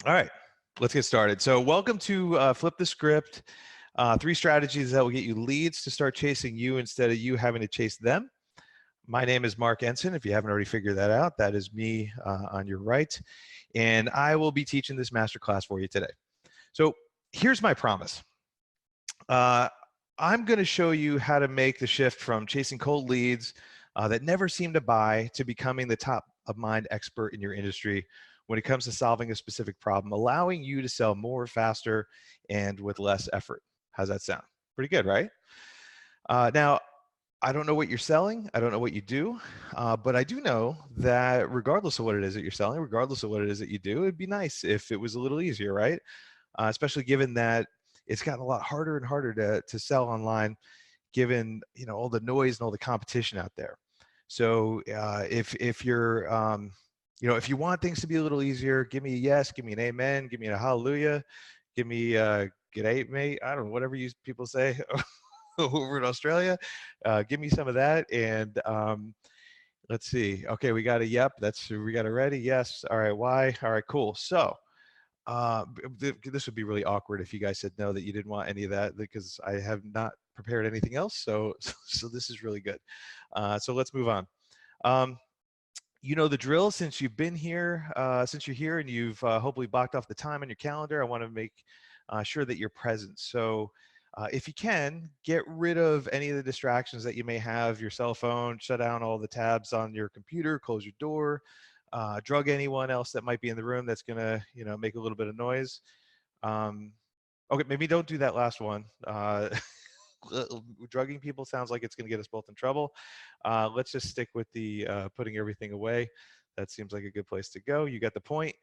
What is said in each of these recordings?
All right, let's get started. So welcome to Flip the Script, 3 strategies that will get you leads to start chasing you instead of you having to chase them. My name is Mark Ensign. If you haven't already figured that out, that is me on your right. And I will be teaching this masterclass for you today. So here's my promise. Uh, I'm going to show you how to make the shift from chasing cold leads that never seem to buy to becoming the top of mind expert in your industry when it comes to solving a specific problem, allowing you to sell more, faster, and with less effort. How's that sound? Pretty good, right? Now, I don't know what you're selling. I don't know what you do, but I do know that regardless of what it is that you're selling, regardless of what it is that you do, it'd be nice if it was a little easier, right? Especially given that it's gotten a lot harder and harder to sell online, given all the noise and all the competition out there. So if you're if you want things to be a little easier, give me a yes, give me an amen, give me a hallelujah, give me good day, mate. I don't know, whatever you people say over in Australia. Give me some of that. And let's see. Okay, we got a yep. We got a ready. Yes. All right. Why? All right. Cool. So this would be really awkward if you guys said no, that you didn't want any of that, because I have not prepared anything else. So so this is really good. So let's move on. You know the drill. Since you've been here, since you're here and you've hopefully blocked off the time on your calendar, I want to make sure that you're present. So if you can, get rid of any of the distractions that you may have, your cell phone, shut down all the tabs on your computer, close your door, drug anyone else that might be in the room that's going to, make a little bit of noise. Okay, maybe don't do that last one. Drugging people sounds like it's going to get us both in trouble. Let's just stick with the putting everything away. That seems like a good place to go. You got the point.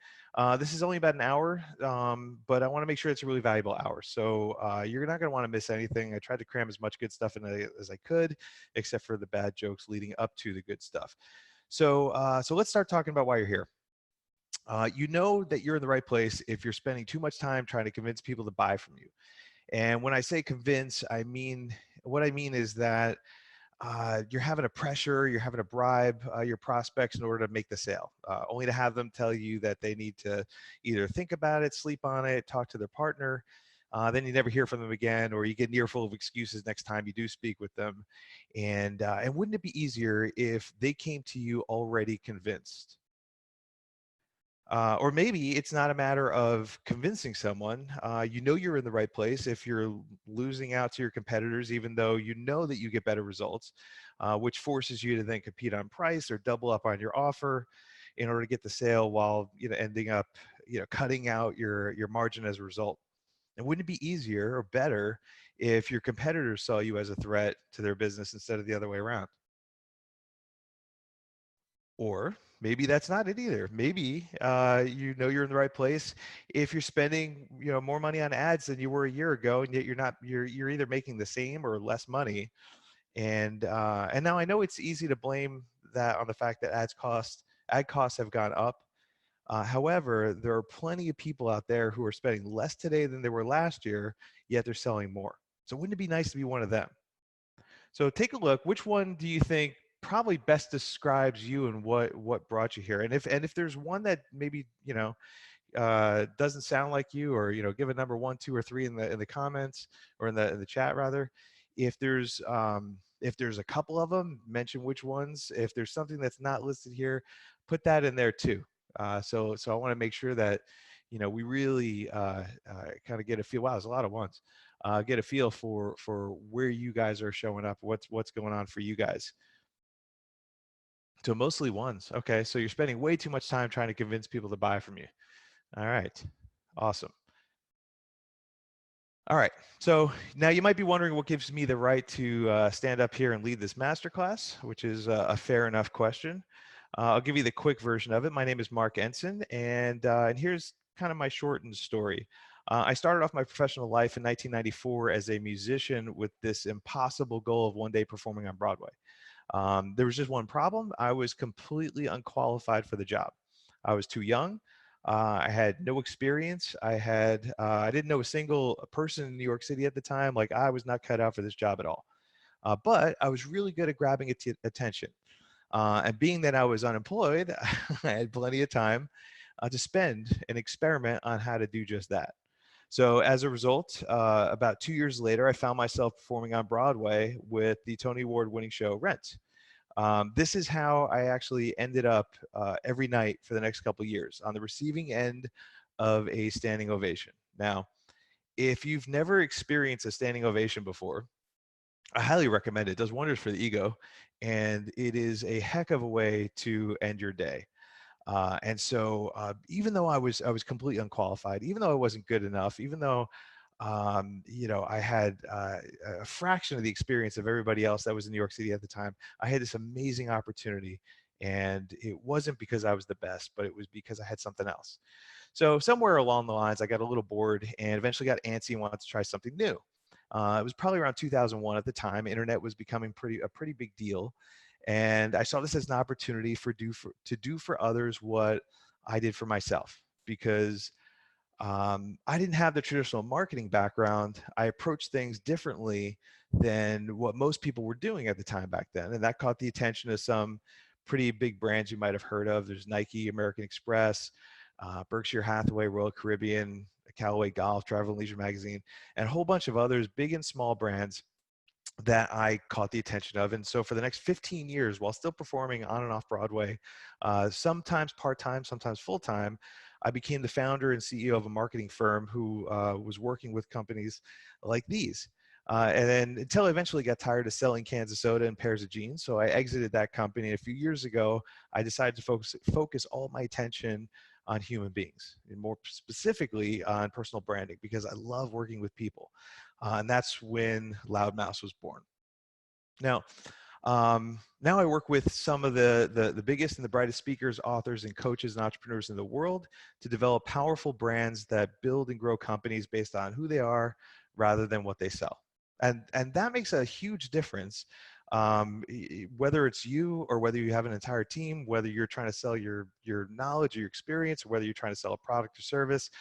This is only about an hour, but I want to make sure it's a really valuable hour. So you're not going to want to miss anything. I tried to cram as much good stuff in as I could, except for the bad jokes leading up to the good stuff. So let's start talking about why you're here. You know that you're in the right place if you're spending too much time trying to convince people to buy from you. And when I say convince, what I mean is that you're having to pressure, you're having to bribe your prospects in order to make the sale, only to have them tell you that they need to either think about it, sleep on it, talk to their partner. Then you never hear from them again, or you get an earful of excuses next time you do speak with them. And wouldn't it be easier if they came to you already convinced? Or maybe it's not a matter of convincing someone. You know you're in the right place if you're losing out to your competitors, even though you know that you get better results, which forces you to then compete on price or double up on your offer in order to get the sale, while ending up cutting out your margin as a result. And wouldn't it be easier or better if your competitors saw you as a threat to their business instead of the other way around? Or maybe that's not it either. Maybe you know you're in the right place if you're spending more money on ads than you were a year ago, and yet you're either making the same or less money. And now I know it's easy to blame that on the fact that ad costs have gone up. However, there are plenty of people out there who are spending less today than they were last year, yet they're selling more. So wouldn't it be nice to be one of them? So take a look. Which one do you think probably best describes you and what brought you here? And if there's one that maybe doesn't sound like you, or give a number 1, 2, or 3 in the comments, or in the chat rather. If there's a couple of them, mention which ones. If there's something that's not listed here, put that in there too. So I want to make sure that we really kind of get a feel. Wow, there's a lot of ones. Get a feel for where you guys are showing up, what's going on for you guys. So mostly ones. Okay, so you're spending way too much time trying to convince people to buy from you. All right, awesome. All right, so now you might be wondering what gives me the right to stand up here and lead this masterclass, which is a fair enough question. I'll give you the quick version of it. My name is Mark Ensign, and here's kind of my shortened story. I started off my professional life in 1994 as a musician with this impossible goal of one day performing on Broadway. There was just one problem. I was completely unqualified for the job. I was too young. I had no experience. I didn't know a single person in New York City at the time. Like, I was not cut out for this job at all. But I was really good at grabbing attention. And being that I was unemployed, I had plenty of time. to spend and experiment on how to do just that. So as a result, about 2 years later, I found myself performing on Broadway with the Tony Award winning show Rent. This is how I actually ended up every night for the next couple of years on the receiving end of a standing ovation. Now, if you've never experienced a standing ovation before, I highly recommend it. It does wonders for the ego, and it is a heck of a way to end your day. And so, even though I was completely unqualified, even though I wasn't good enough, even though I had a fraction of the experience of everybody else that was in New York City at the time, I had this amazing opportunity, and it wasn't because I was the best, but it was because I had something else. So somewhere along the lines, I got a little bored and eventually got antsy and wanted to try something new. It was probably around 2001 at the time. Internet was becoming a pretty big deal, and I saw this as an opportunity to do for others what I did for myself, because I didn't have the traditional marketing background. I approached things differently than what most people were doing at the time back then, and that caught the attention of some pretty big brands you might have heard of. There's Nike, American Express, Berkshire Hathaway, Royal Caribbean, Callaway Golf, Travel and Leisure Magazine, and a whole bunch of others, big and small brands that I caught the attention of. And so for the next 15 years, while still performing on and off Broadway, sometimes part-time, sometimes full-time, I became the founder and CEO of a marketing firm who was working with companies like these. And then until I eventually got tired of selling cans of soda and pairs of jeans. So I exited that company. And a few years ago, I decided to focus all my attention on human beings, and more specifically on personal branding, because I love working with people. And that's when Loudmouse was born. Now, now I work with some of the biggest and the brightest speakers, authors, and coaches and entrepreneurs in the world to develop powerful brands that build and grow companies based on who they are rather than what they sell. And that makes a huge difference. Whether it's you or whether you have an entire team, whether you're trying to sell your knowledge or your experience, or whether you're trying to sell a product or service,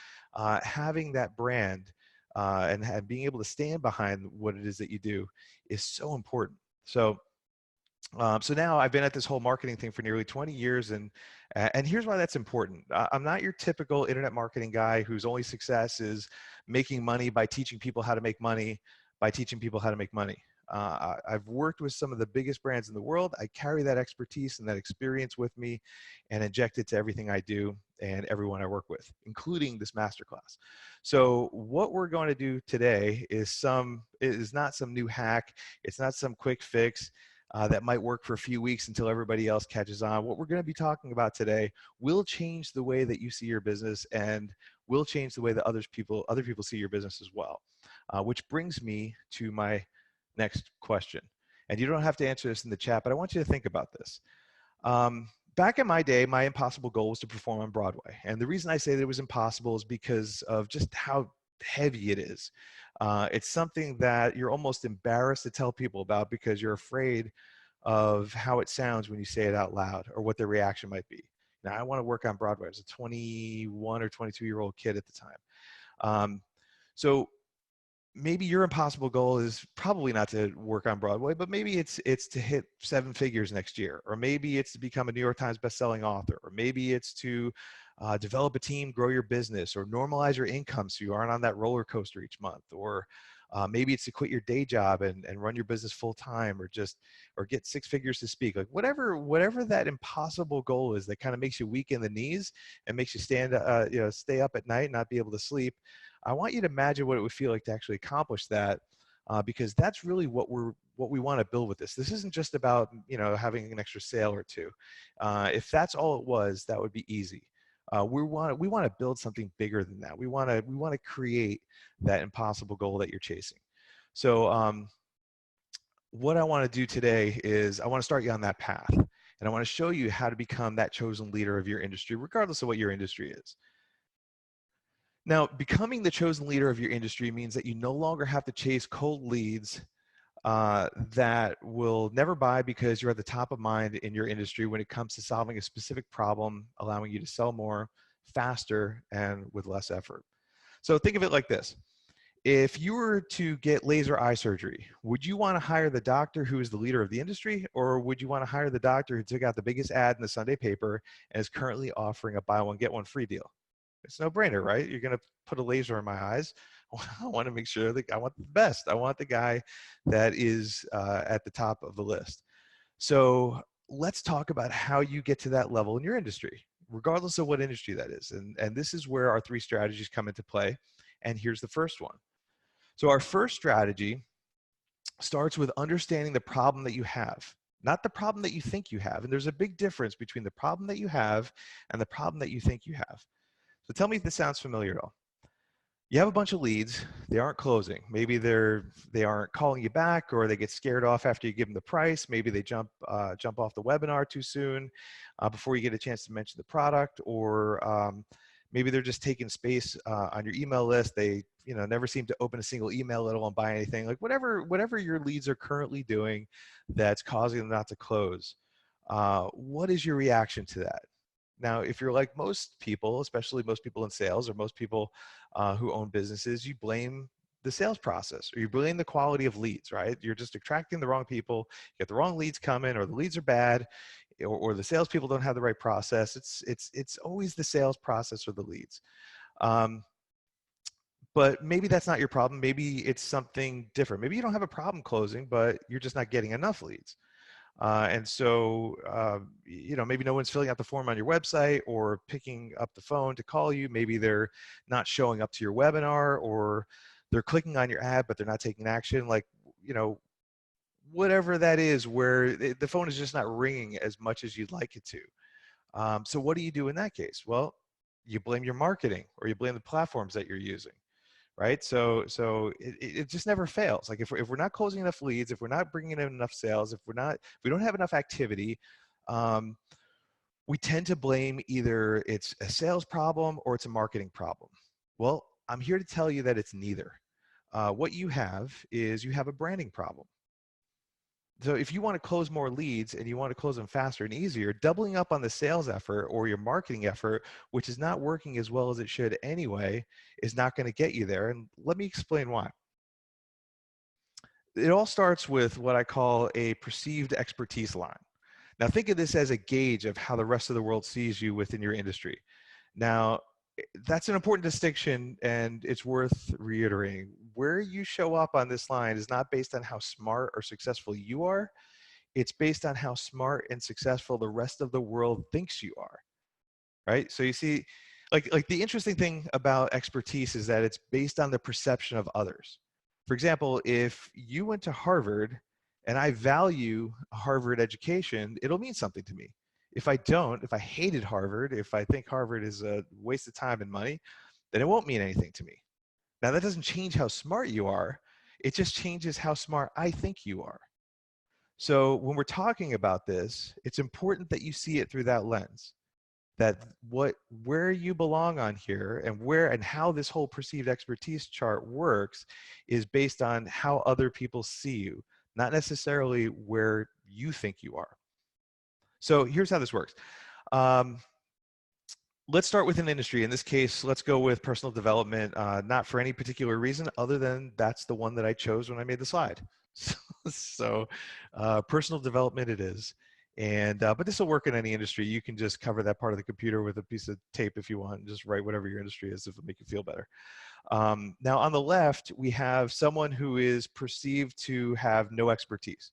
having that brand and being able to stand behind what it is that you do is so important. So now I've been at this whole marketing thing for nearly 20 years, and here's why that's important. I'm not your typical internet marketing guy whose only success is making money by teaching people how to make money by teaching people how to make money. I've worked with some of the biggest brands in the world. I carry that expertise and that experience with me and inject it to everything I do and everyone I work with, including this masterclass. So what we're going to do today is not some new hack. It's not some quick fix that might work for a few weeks until everybody else catches on. What we're going to be talking about today will change the way that you see your business, and will change the way that other people see your business as well. Which brings me to my next question. And you don't have to answer this in the chat, but I want you to think about this. Back in my day, my impossible goal was to perform on Broadway. And the reason I say that it was impossible is because of just how heavy it is. It's something that you're almost embarrassed to tell people about because you're afraid of how it sounds when you say it out loud or what their reaction might be. Now, I want to work on Broadway. I was a 21 or 22-year-old kid at the time. So maybe your impossible goal is probably not to work on Broadway, but maybe it's to hit 7 figures next year, or maybe it's to become a New York Times bestselling author, or maybe it's to develop a team, grow your business, or normalize your income so you aren't on that roller coaster each month, or maybe it's to quit your day job and run your business full time, or get 6 figures to speak. Like whatever that impossible goal is that kind of makes you weak in the knees and makes you stay up at night, not be able to sleep. I want you to imagine what it would feel like to actually accomplish that, because that's really what we want to build with this. This isn't just about having an extra sale or two. If that's all it was, that would be easy. We want to build something bigger than that. We want to create that impossible goal that you're chasing. So what I want to do today is I want to start you on that path, and I want to show you how to become that chosen leader of your industry, regardless of what your industry is. Now, becoming the chosen leader of your industry means that you no longer have to chase cold leads that will never buy because you're at the top of mind in your industry when it comes to solving a specific problem, allowing you to sell more, faster, and with less effort. So think of it like this. If you were to get laser eye surgery, would you want to hire the doctor who is the leader of the industry, or would you want to hire the doctor who took out the biggest ad in the Sunday paper and is currently offering a buy one, get one free deal? It's no brainer, right? You're going to put a laser in my eyes. I want to make sure that I want the best. I want the guy that is at the top of the list. So let's talk about how you get to that level in your industry, regardless of what industry that is. And this is where our 3 strategies come into play. And here's the first one. So our first strategy starts with understanding the problem that you have, not the problem that you think you have. And there's a big difference between the problem that you have and the problem that you think you have. So tell me if this sounds familiar at all. You have a bunch of leads, they aren't closing. Maybe they aren't calling you back, or they get scared off after you give them the price. Maybe they jump off the webinar too soon before you get a chance to mention the product, or maybe they're just taking space on your email list. They never seem to open a single email, let alone buy anything. Like whatever your leads are currently doing that's causing them not to close. What is your reaction to that? Now, if you're like most people, especially most people in sales or most people who own businesses, you blame the sales process, or you blame the quality of leads, right? You're just attracting the wrong people, you get the wrong leads coming, or the leads are bad, or the salespeople don't have the right process. It's always the sales process or the leads. But maybe that's not your problem. Maybe it's something different. Maybe you don't have a problem closing, but you're just not getting enough leads. And so, maybe no one's filling out the form on your website or picking up the phone to call you. Maybe they're not showing up to your webinar, or they're clicking on your ad, but they're not taking action. Like, whatever that is, where the phone is just not ringing as much as you'd like it to. So what do you do in that case? Well, you blame your marketing, or you blame the platforms that you're using. Right? So it just never fails. Like if we're not closing enough leads, if we're not bringing in enough sales, if we don't have enough activity, we tend to blame either it's a sales problem or it's a marketing problem. Well, I'm here to tell you that it's neither. What you have is you have a branding problem. So if you want to close more leads and you want to close them faster and easier, doubling up on the sales effort or your marketing effort, which is not working as well as it should anyway, is not going to get you there. And let me explain why. It all starts with what I call a perceived expertise line. Now think of this as a gauge of how the rest of the world sees you within your industry. Now, that's an important distinction, and it's worth reiterating. Where you show up on this line is not based on how smart or successful you are. It's based on how smart and successful the rest of the world thinks you are, right? So you see, like the interesting thing about expertise is that it's based on the perception of others. For example, if you went to Harvard and I value Harvard education, it'll mean something to me. If I don't, if I hated Harvard, if I think Harvard is a waste of time and money, then it won't mean anything to me. Now, that doesn't change how smart you are. It just changes how smart I think you are. So when we're talking about this, it's important that you see it through that lens, that where you belong on here and how this whole perceived expertise chart works is based on how other people see you, not necessarily where you think you are. So here's how this works. Let's start with an industry. In this case, let's go with personal development, not for any particular reason other than that's the one that I chose when I made the slide. So personal development it is. And but this will work in any industry. You can just cover that part of the computer with a piece of tape if you want, and just write whatever your industry is if it'll make you feel better. Now on the left, we have someone who is perceived to have no expertise.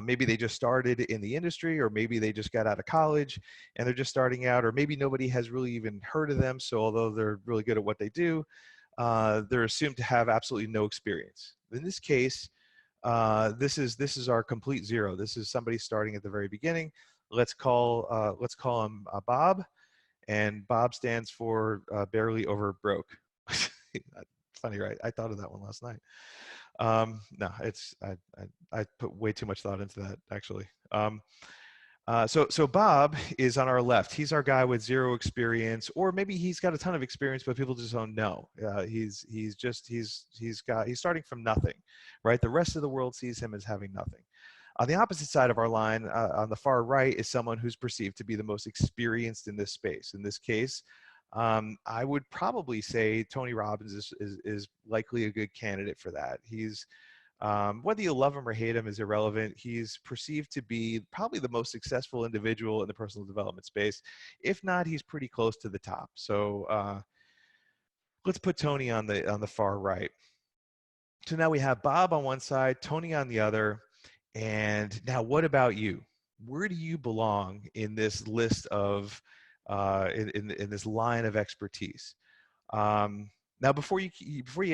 Maybe they just started in the industry, or maybe they just got out of college and they're just starting out, or maybe nobody has really even heard of them. So although they're really good at what they do, they're assumed to have absolutely no experience. In this case, this is our complete zero. This is somebody starting at the very beginning. Let's call him Bob, and Bob stands for barely over broke. Funny, right? I thought of that one last night. No, I put way too much thought into that actually. So Bob is on our left. He's our guy with zero experience, or maybe he's got a ton of experience, but people just don't know. He's starting from nothing, right? The rest of the world sees him as having nothing. On the opposite side of our line, on the far right, is someone who's perceived to be the most experienced in this space. In this case, I would probably say Tony Robbins is likely a good candidate for that. He's whether you love him or hate him is irrelevant. He's perceived to be probably the most successful individual in the personal development space. If not, he's pretty close to the top. So let's put Tony on the far right. So now we have Bob on one side, Tony on the other. And now what about you? Where do you belong in this list of, in this line of expertise? Now, before you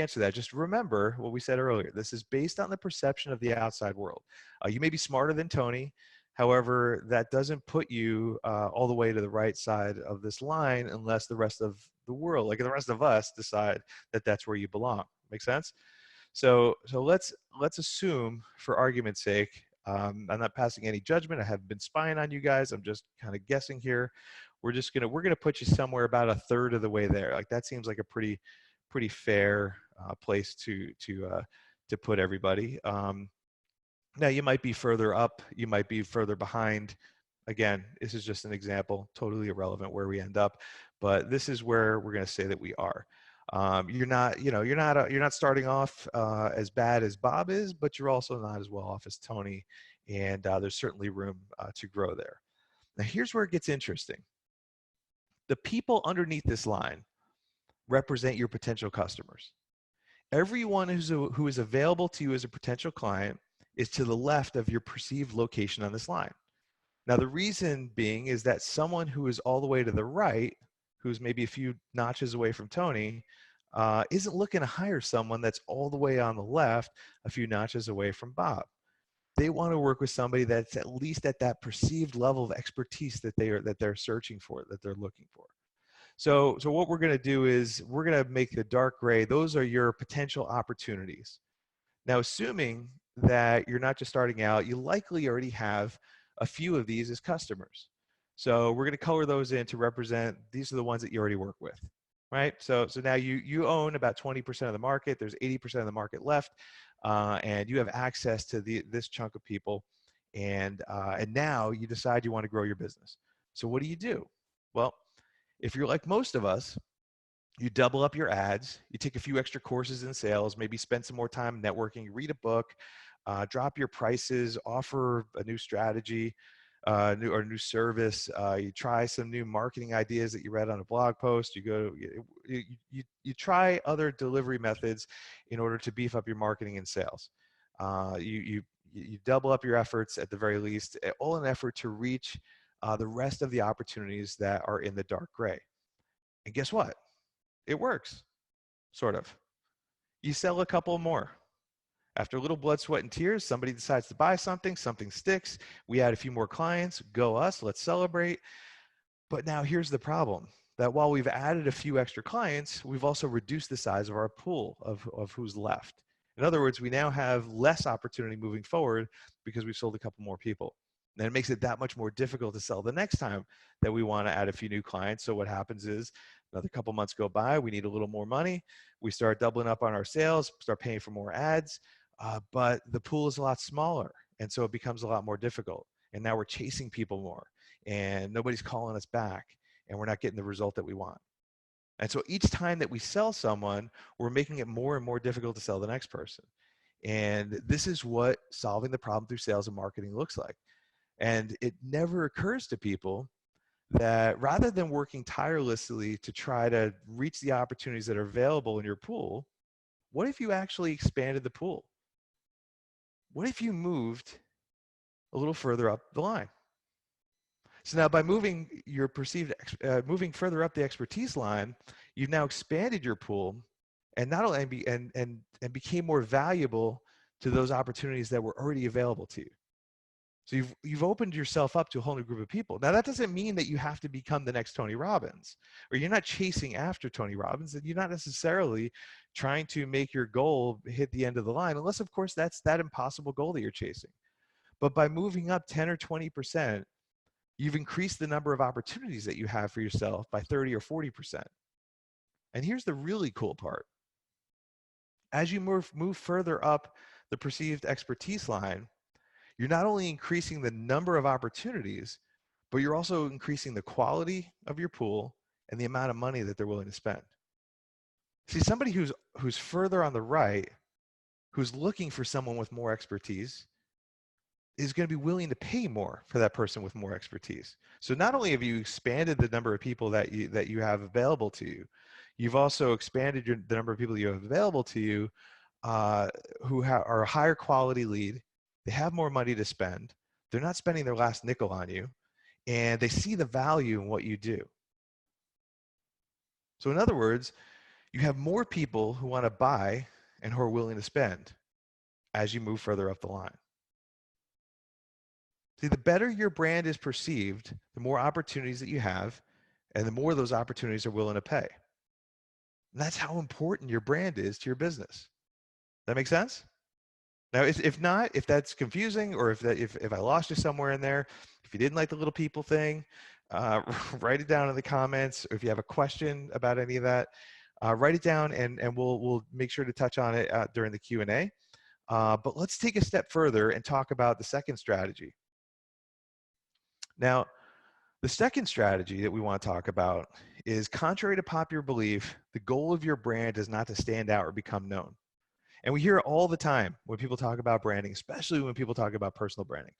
answer that, just remember what we said earlier. This is based on the perception of the outside world. You may be smarter than Tony. However, that doesn't put you all the way to the right side of this line unless the rest of the world, like the rest of us, decide that that's where you belong. Make sense? So let's assume, for argument's sake, I'm not passing any judgment. I haven't been spying on you guys. I'm just kind of guessing here. We're gonna put you somewhere about a third of the way there. Like that seems like a pretty fair place to put everybody. Now you might be further up. You might be further behind. Again, this is just an example, totally irrelevant where we end up, but this is where we're going to say that we are. You're not, you're not starting off as bad as Bob is, but you're also not as well off as Tony, and there's certainly room to grow there. Now, here's where it gets interesting. The people underneath this line represent your potential customers. Everyone who is available to you as a potential client is to the left of your perceived location on this line. Now, the reason being is that someone who is all the way to the right, who's maybe a few notches away from Tony, isn't looking to hire someone that's all the way on the left, a few notches away from Bob. They want to work with somebody that's at least at that perceived level of expertise that they're searching for, that they're looking for. So what we're going to do is we're going to make the dark gray. Those are your potential opportunities. Now, assuming that you're not just starting out, you likely already have a few of these as customers. So we're going to color those in to represent, these are the ones that you already work with, right? So now you own about 20% of the market. There's 80% of the market left, and you have access to this chunk of people. And now you decide you want to grow your business. So what do? Well, if you're like most of us, you double up your ads, you take a few extra courses in sales, maybe spend some more time networking, read a book, drop your prices, offer a new strategy, new service. You try some new marketing ideas that you read on a blog post. You try other delivery methods in order to beef up your marketing and sales. You double up your efforts at the very least, all in an effort to reach the rest of the opportunities that are in the dark gray. And guess what? It works, sort of. You sell a couple more. After a little blood, sweat, and tears, somebody decides to buy something sticks. We add a few more clients, go us, let's celebrate. But now here's the problem, that while we've added a few extra clients, we've also reduced the size of our pool of who's left. In other words, we now have less opportunity moving forward because we've sold a couple more people. And it makes it that much more difficult to sell the next time that we want to add a few new clients. So what happens is another couple months go by, we need a little more money. We start doubling up on our sales, start paying for more ads, but the pool is a lot smaller. And so it becomes a lot more difficult. And now we're chasing people more and nobody's calling us back and we're not getting the result that we want. And so each time that we sell someone, we're making it more and more difficult to sell the next person. And this is what solving the problem through sales and marketing looks like. And it never occurs to people that rather than working tirelessly to try to reach the opportunities that are available in your pool, what if you actually expanded the pool? What if you moved a little further up the line? So now by moving moving further up the expertise line, you've now expanded your pool and not only and became more valuable to those opportunities that were already available to you. So you've opened yourself up to a whole new group of people. Now that doesn't mean that you have to become the next Tony Robbins, or you're not chasing after Tony Robbins, and you're not necessarily trying to make your goal hit the end of the line, unless of course that's that impossible goal that you're chasing. But by moving up 10 or 20%, you've increased the number of opportunities that you have for yourself by 30 or 40%. And here's the really cool part. As you move further up the perceived expertise line, you're not only increasing the number of opportunities, but you're also increasing the quality of your pool and the amount of money that they're willing to spend. See, somebody who's further on the right, who's looking for someone with more expertise, is going to be willing to pay more for that person with more expertise. So not only have you expanded the number of people that you have available to you, you've also expanded the number of people you have available to you who are a higher quality lead. They have more money to spend. They're not spending their last nickel on you, and they see the value in what you do. So in other words, you have more people who want to buy and who are willing to spend as you move further up the line. See, the better your brand is perceived, the more opportunities that you have, and the more those opportunities are willing to pay. And that's how important your brand is to your business. That make sense? Now, if not, if that's confusing, or if I lost you somewhere in there, if you didn't like the little people thing, write it down in the comments. Or if you have a question about any of that, write it down, and we'll make sure to touch on it during the Q&A. But let's take a step further and talk about the second strategy. Now, the second strategy that we want to talk about is, contrary to popular belief, the goal of your brand is not to stand out or become known. And we hear it all the time when people talk about branding, especially when people talk about personal branding.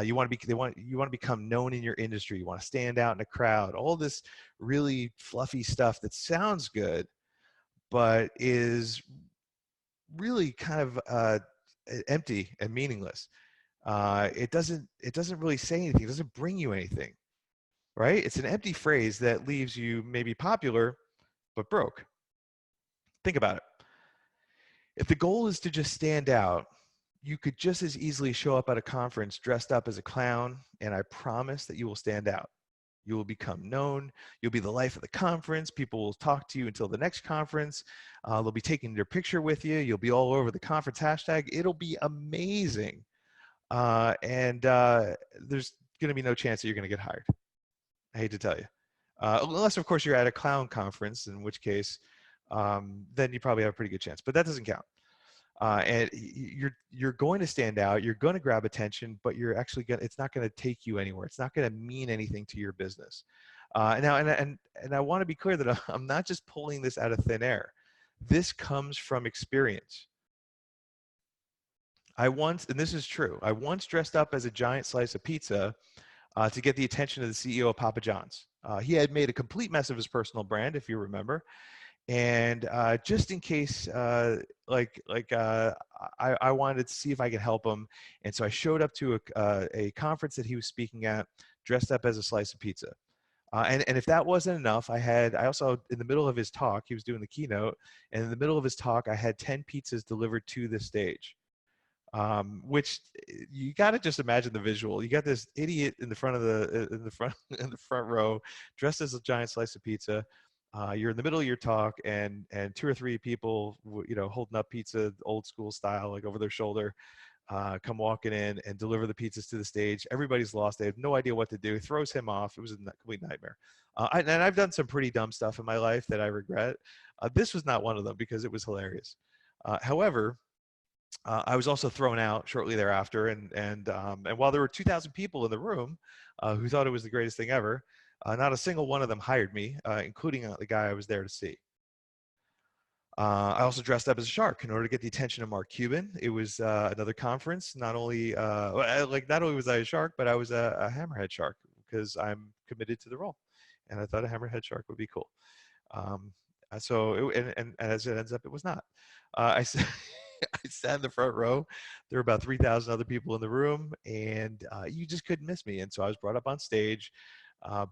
You want to become known in your industry. You want to stand out in a crowd. All this really fluffy stuff that sounds good, but is really kind of empty and meaningless. It doesn't really say anything. It doesn't bring you anything, right? It's an empty phrase that leaves you maybe popular, but broke. Think about it. If the goal is to just stand out, you could just as easily show up at a conference dressed up as a clown, and I promise that you will stand out. You will become known. You'll be the life of the conference. People will talk to you until the next conference. They'll be taking their picture with you. You'll be all over the conference hashtag. It'll be amazing. And there's going to be no chance that you're going to get hired. I hate to tell you. Unless, of course, you're at a clown conference, in which case, then you probably have a pretty good chance. But that doesn't count. And you're going to stand out. You're going to grab attention, but you're actually it's not going to take you anywhere. It's not going to mean anything to your business. Now, and I want to be clear that I'm not just pulling this out of thin air. This comes from experience. And this is true, I once dressed up as a giant slice of pizza to get the attention of the CEO of Papa John's. He had made a complete mess of his personal brand, if you remember. And just in case, I wanted to see if I could help him. And so I showed up to a conference that he was speaking at, dressed up as a slice of pizza. And if that wasn't enough, I also, in the middle of his talk, he was doing the keynote, and in the middle of his talk, I had 10 pizzas delivered to the stage. Which you got to just imagine the visual. You got this idiot in the front in the front row, dressed as a giant slice of pizza. You're in the middle of your talk, and 2 or 3 people, holding up pizza, old school style, like over their shoulder, come walking in and deliver the pizzas to the stage. Everybody's lost. They have no idea what to do. It throws him off. It was a complete nightmare. And I've done some pretty dumb stuff in my life that I regret. This was not one of them because it was hilarious. However, I was also thrown out shortly thereafter, and while there were 2,000 people in the room who thought it was the greatest thing ever, not a single one of them hired me, including the guy I was there to see. I also dressed up as a shark in order to get the attention of Mark Cuban. It was another conference. Not only was I a shark, but I was a hammerhead shark because I'm committed to the role, and I thought a hammerhead shark would be cool. And as it ends up, it was not. I sat in the front row. There were about 3,000 other people in the room, and you just couldn't miss me. And so I was brought up on stage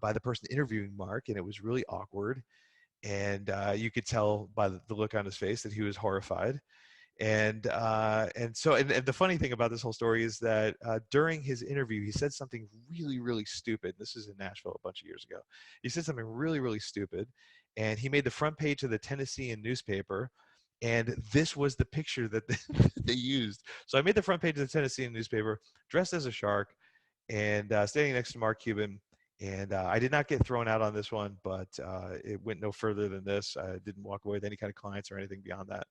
by the person interviewing Mark, and it was really awkward. And you could tell by the look on his face that he was horrified. And the funny thing about this whole story is that during his interview, he said something really, really stupid. This is in Nashville a bunch of years ago. He said something really, really stupid, and he made the front page of the Tennessean newspaper. And this was the picture that they used. So I made the front page of the Tennessean newspaper, dressed as a shark, and standing next to Mark Cuban. And I did not get thrown out on this one, but it went no further than this. I didn't walk away with any kind of clients or anything beyond that.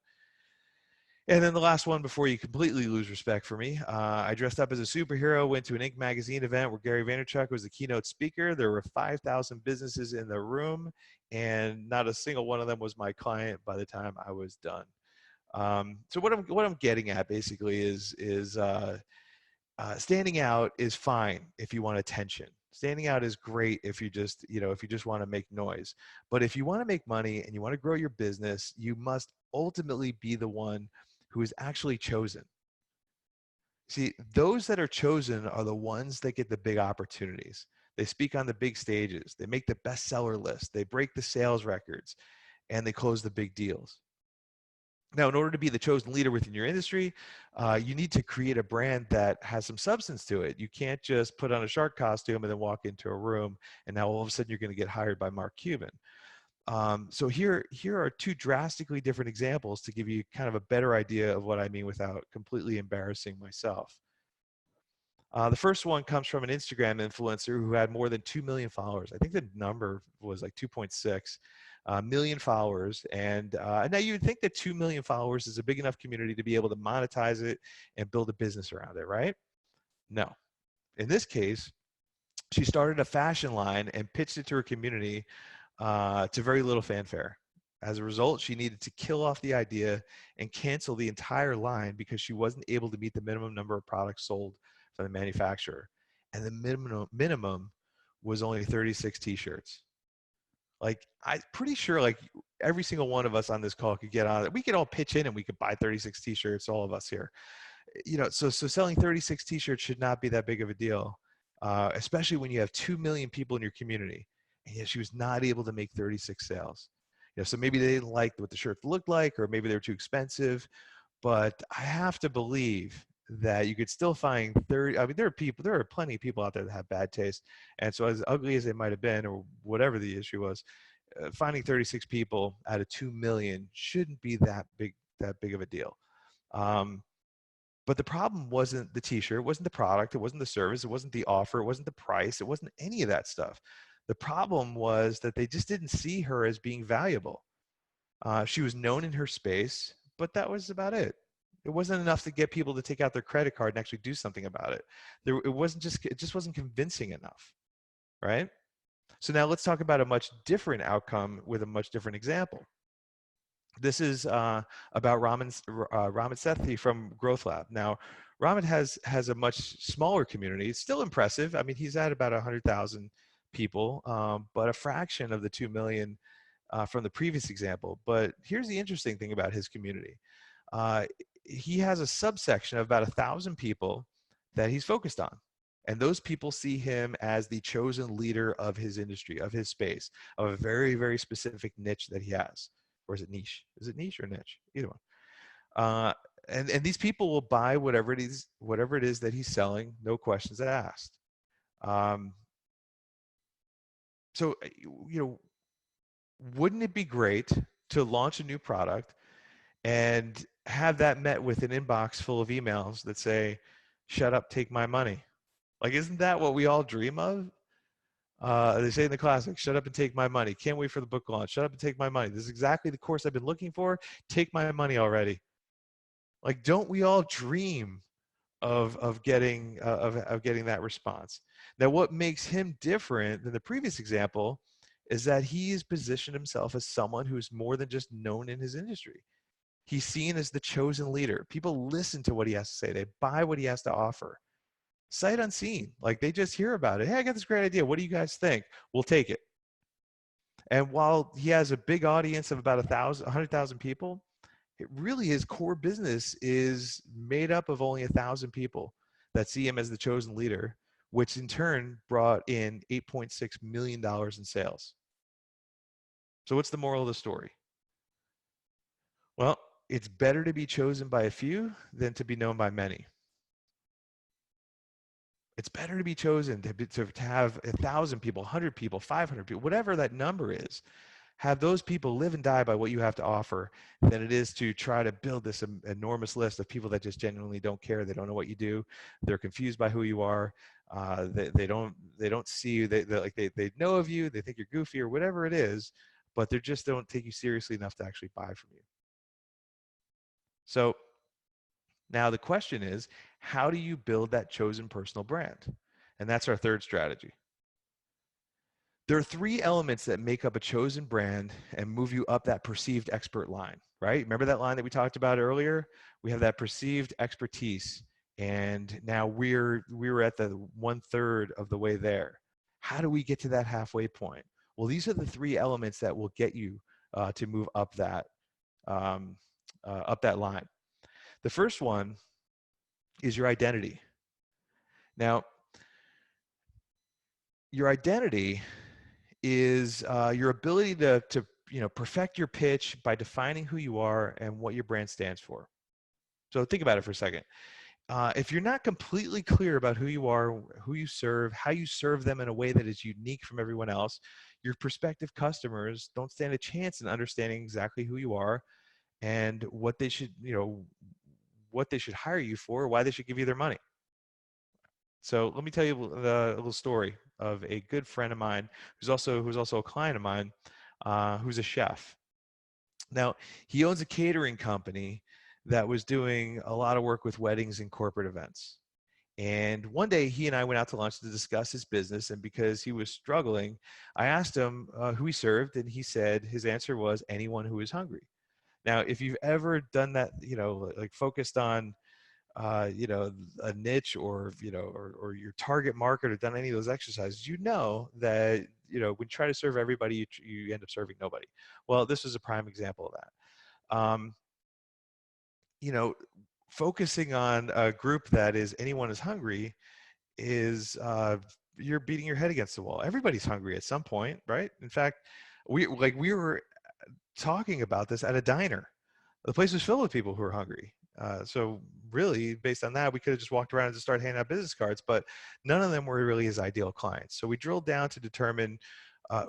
And then the last one before you completely lose respect for me, I dressed up as a superhero, went to an Inc. magazine event where Gary Vaynerchuk was the keynote speaker. There were 5,000 businesses in the room, and not a single one of them was my client by the time I was done. So what I'm getting at basically is standing out is fine if you want attention. Standing out is great if you just, if you just want to make noise. But if you want to make money and you want to grow your business, you must ultimately be the one who is actually chosen. See, those that are chosen are the ones that get the big opportunities. They speak on the big stages. They make the bestseller list. They break the sales records, and they close the big deals. Now, in order to be the chosen leader within your industry, you need to create a brand that has some substance to it. You can't just put on a shark costume and then walk into a room, and now all of a sudden you're going to get hired by Mark Cuban. So here are two drastically different examples to give you kind of a better idea of what I mean without completely embarrassing myself. The first one comes from an Instagram influencer who had more than 2 million followers. I think the number was like 2.6 million followers. And now you would think that 2 million followers is a big enough community to be able to monetize it and build a business around it, right? No. In this case, she started a fashion line and pitched it to her community to very little fanfare. As a result, she needed to kill off the idea and cancel the entire line because she wasn't able to meet the minimum number of products sold from the manufacturer. And the minimum was only 36 t-shirts. Like, I'm pretty sure like every single one of us on this call could get on it. We could all pitch in and we could buy 36 t-shirts, all of us here. So selling 36 t-shirts should not be that big of a deal, especially when you have 2 million people in your community. And yet she was not able to make 36 sales. So maybe they didn't like what the shirts looked like, or maybe they were too expensive. But I have to believe that you could still find 30. I mean, there are plenty of people out there that have bad taste. And so as ugly as they might have been, or whatever the issue was, finding 36 people out of 2 million shouldn't be that big of a deal. But the problem wasn't the t-shirt, it wasn't the product, it wasn't the service, it wasn't the offer, it wasn't the price, it wasn't any of that stuff. The problem was that they just didn't see her as being valuable. She was known in her space, but that was about it. It wasn't enough to get people to take out their credit card and actually do something about it. It just wasn't convincing enough, right? So now let's talk about a much different outcome with a much different example. This is about Raman Sethi from Growth Lab. Now, Raman has a much smaller community. It's still impressive. I mean, he's at about 100,000 people, but a fraction of the 2 million from the previous example. But here's the interesting thing about his community. He has a subsection of about 1,000 people that he's focused on. And those people see him as the chosen leader of his industry, of his space, of a very, very specific niche that he has. Or is it niche? Is it niche or niche? Either one. And these people will buy whatever it is that he's selling, no questions asked. So, wouldn't it be great to launch a new product and have that met with an inbox full of emails that say, "Shut up, take my money"? Like, isn't that what we all dream of? They say in the classic, "Shut up and take my money. Can't wait for the book launch. Shut up and take my money. This is exactly the course I've been looking for. Take my money already." Like, don't we all dream of getting that response? Now, what makes him different than the previous example is that he's positioned himself as someone who's more than just known in his industry. He's seen as the chosen leader. People listen to what he has to say. They buy what he has to offer. Sight unseen. Like, they just hear about it. "Hey, I got this great idea. What do you guys think?" "We'll take it." And while he has a big audience of about 100,000 people, it really, his core business is made up of only 1,000 people that see him as the chosen leader, which in turn brought in $8.6 million in sales. So what's the moral of the story? Well, it's better to be chosen by a few than to be known by many. It's better to be chosen to have 1,000 people, 100 people, 500 people, whatever that number is. Have those people live and die by what you have to offer than it is to try to build this enormous list of people that just genuinely don't care. They don't know what you do. They're confused by who you are. They don't see you. They know of you. They think you're goofy or whatever it is, but they just don't take you seriously enough to actually buy from you. So Now, the question is, how do you build that chosen personal brand? And that's our third strategy. There are three elements that make up a chosen brand and move you up that perceived expert line, right? Remember that line that we talked about earlier? We have that perceived expertise, and now we're at the 1/3 of the way there. How do we get to that halfway point? Well, these are the three elements that will get you to move um, up that line. The first one is your identity. Now, your identity is your ability to perfect your pitch by defining who you are and what your brand stands for. So think about it for a second. If you're not completely clear about who you are, who you serve, how you serve them in a way that is unique from everyone else, your prospective customers don't stand a chance in understanding exactly who you are and what they should, what they should hire you for, why they should give you their money. So let me tell you a little story of a good friend of mine who's also a client of mine, who's a chef. Now, he owns a catering company that was doing a lot of work with weddings and corporate events. And one day he and I went out to lunch to discuss his business. And because he was struggling, I asked him who he served. And he said his answer was anyone who is hungry. Now, if you've ever done that, like focused on a niche or, or your target market or done any of those exercises, that, when you try to serve everybody, you end up serving nobody. Well, this is a prime example of that. You know, Focusing on a group that is anyone is hungry is you're beating your head against the wall. Everybody's hungry at some point, right? In fact, we were talking about this at a diner. The place was filled with people who were hungry. So really, based on that, we could have just walked around and just started handing out business cards, but none of them were really his ideal clients. So we drilled down to determine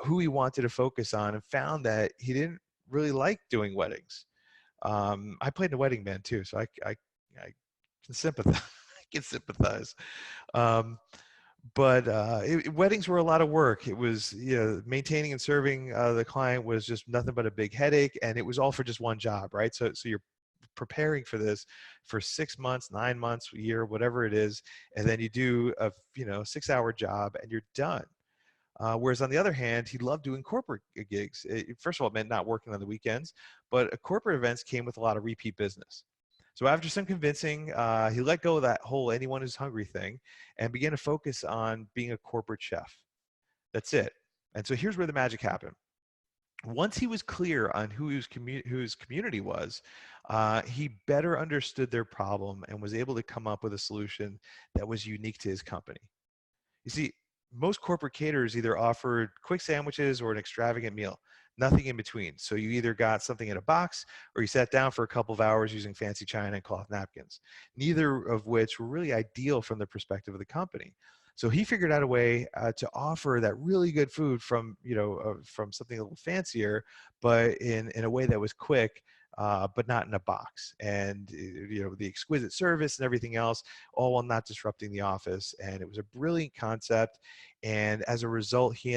who he wanted to focus on and found that he didn't really like doing weddings. I played in a wedding band too, so I can sympathize. I can sympathize. Um, but weddings were a lot of work. It was, maintaining and serving the client was just nothing but a big headache, and it was all for just one job, right? So you're preparing for this for 6 months, 9 months, a year, whatever it is, and then you do a 6-hour job and you're done. Whereas on the other hand, he loved doing corporate gigs. First of all, it meant not working on the weekends, but corporate events came with a lot of repeat business. So after some convincing, he let go of that whole anyone who's hungry thing and began to focus on being a corporate chef. That's it. And so here's where the magic happened. Once he was clear on who his community was, he better understood their problem and was able to come up with a solution that was unique to his company. You see, most corporate caterers either offered quick sandwiches or an extravagant meal, nothing in between. So you either got something in a box or you sat down for a couple of hours using fancy china and cloth napkins, neither of which were really ideal from the perspective of the company. So he figured out a way to offer that really good food from something a little fancier, but in a way that was quick, but not in a box. And the exquisite service and everything else, all while not disrupting the office. And it was a brilliant concept. And as a result, he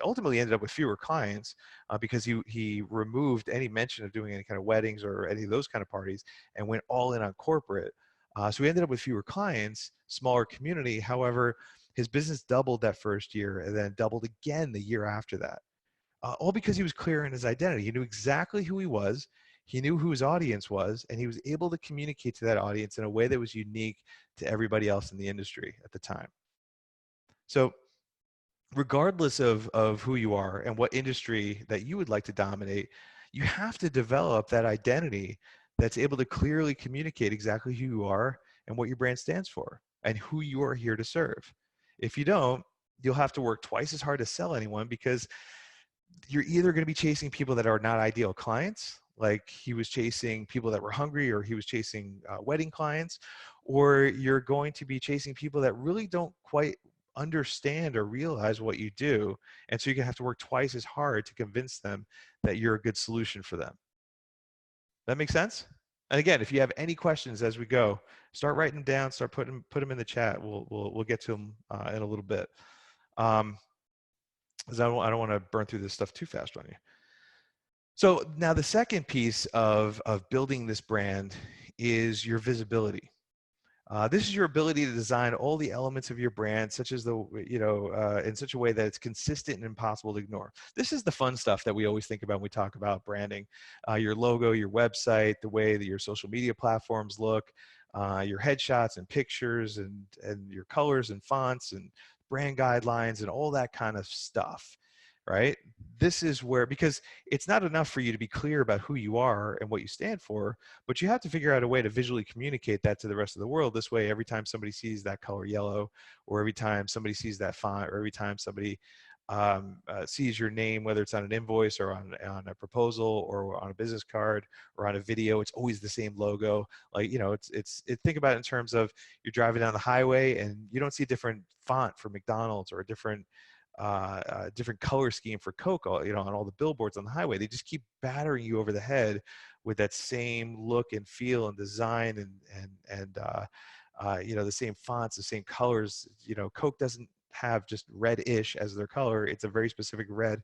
ultimately ended up with fewer clients because he removed any mention of doing any kind of weddings or any of those kind of parties and went all in on corporate. So he ended up with fewer clients, smaller community. However, his business doubled that first year and then doubled again the year after that. All because he was clear in his identity. He knew exactly who he was. He knew who his audience was, and he was able to communicate to that audience in a way that was unique to everybody else in the industry at the time. So regardless of who you are and what industry that you would like to dominate, you have to develop that identity that's able to clearly communicate exactly who you are and what your brand stands for and who you are here to serve. If you don't, you'll have to work twice as hard to sell anyone because you're either going to be chasing people that are not ideal clients, like he was chasing people that were hungry, or he was chasing wedding clients, or you're going to be chasing people that really don't quite understand or realize what you do. And so you're going to have to work twice as hard to convince them that you're a good solution for them. That makes sense? And again, if you have any questions as we go, start writing them down, put them in the chat. We'll get to them in a little bit. Because I don't want to burn through this stuff too fast on you. So now the second piece of building this brand is your visibility. This is your ability to design all the elements of your brand, such as in such a way that it's consistent and impossible to ignore. This is the fun stuff that we always think about when we talk about branding. Your logo, your website, the way that your social media platforms look, your headshots and pictures, and your colors and fonts and brand guidelines and all that kind of stuff, right? This is where, because it's not enough for you to be clear about who you are and what you stand for, but you have to figure out a way to visually communicate that to the rest of the world. This way, every time somebody sees that color yellow, or every time somebody sees that font, or every time somebody sees your name, whether it's on an invoice or on a proposal or on a business card or on a video, it's always the same logo. Like, think about it in terms of you're driving down the highway and you don't see a different font for McDonald's or a different color scheme for Coke, on all the billboards on the highway. They just keep battering you over the head with that same look and feel and design and the same fonts, the same colors. Coke doesn't have just reddish as their color. It's a very specific red.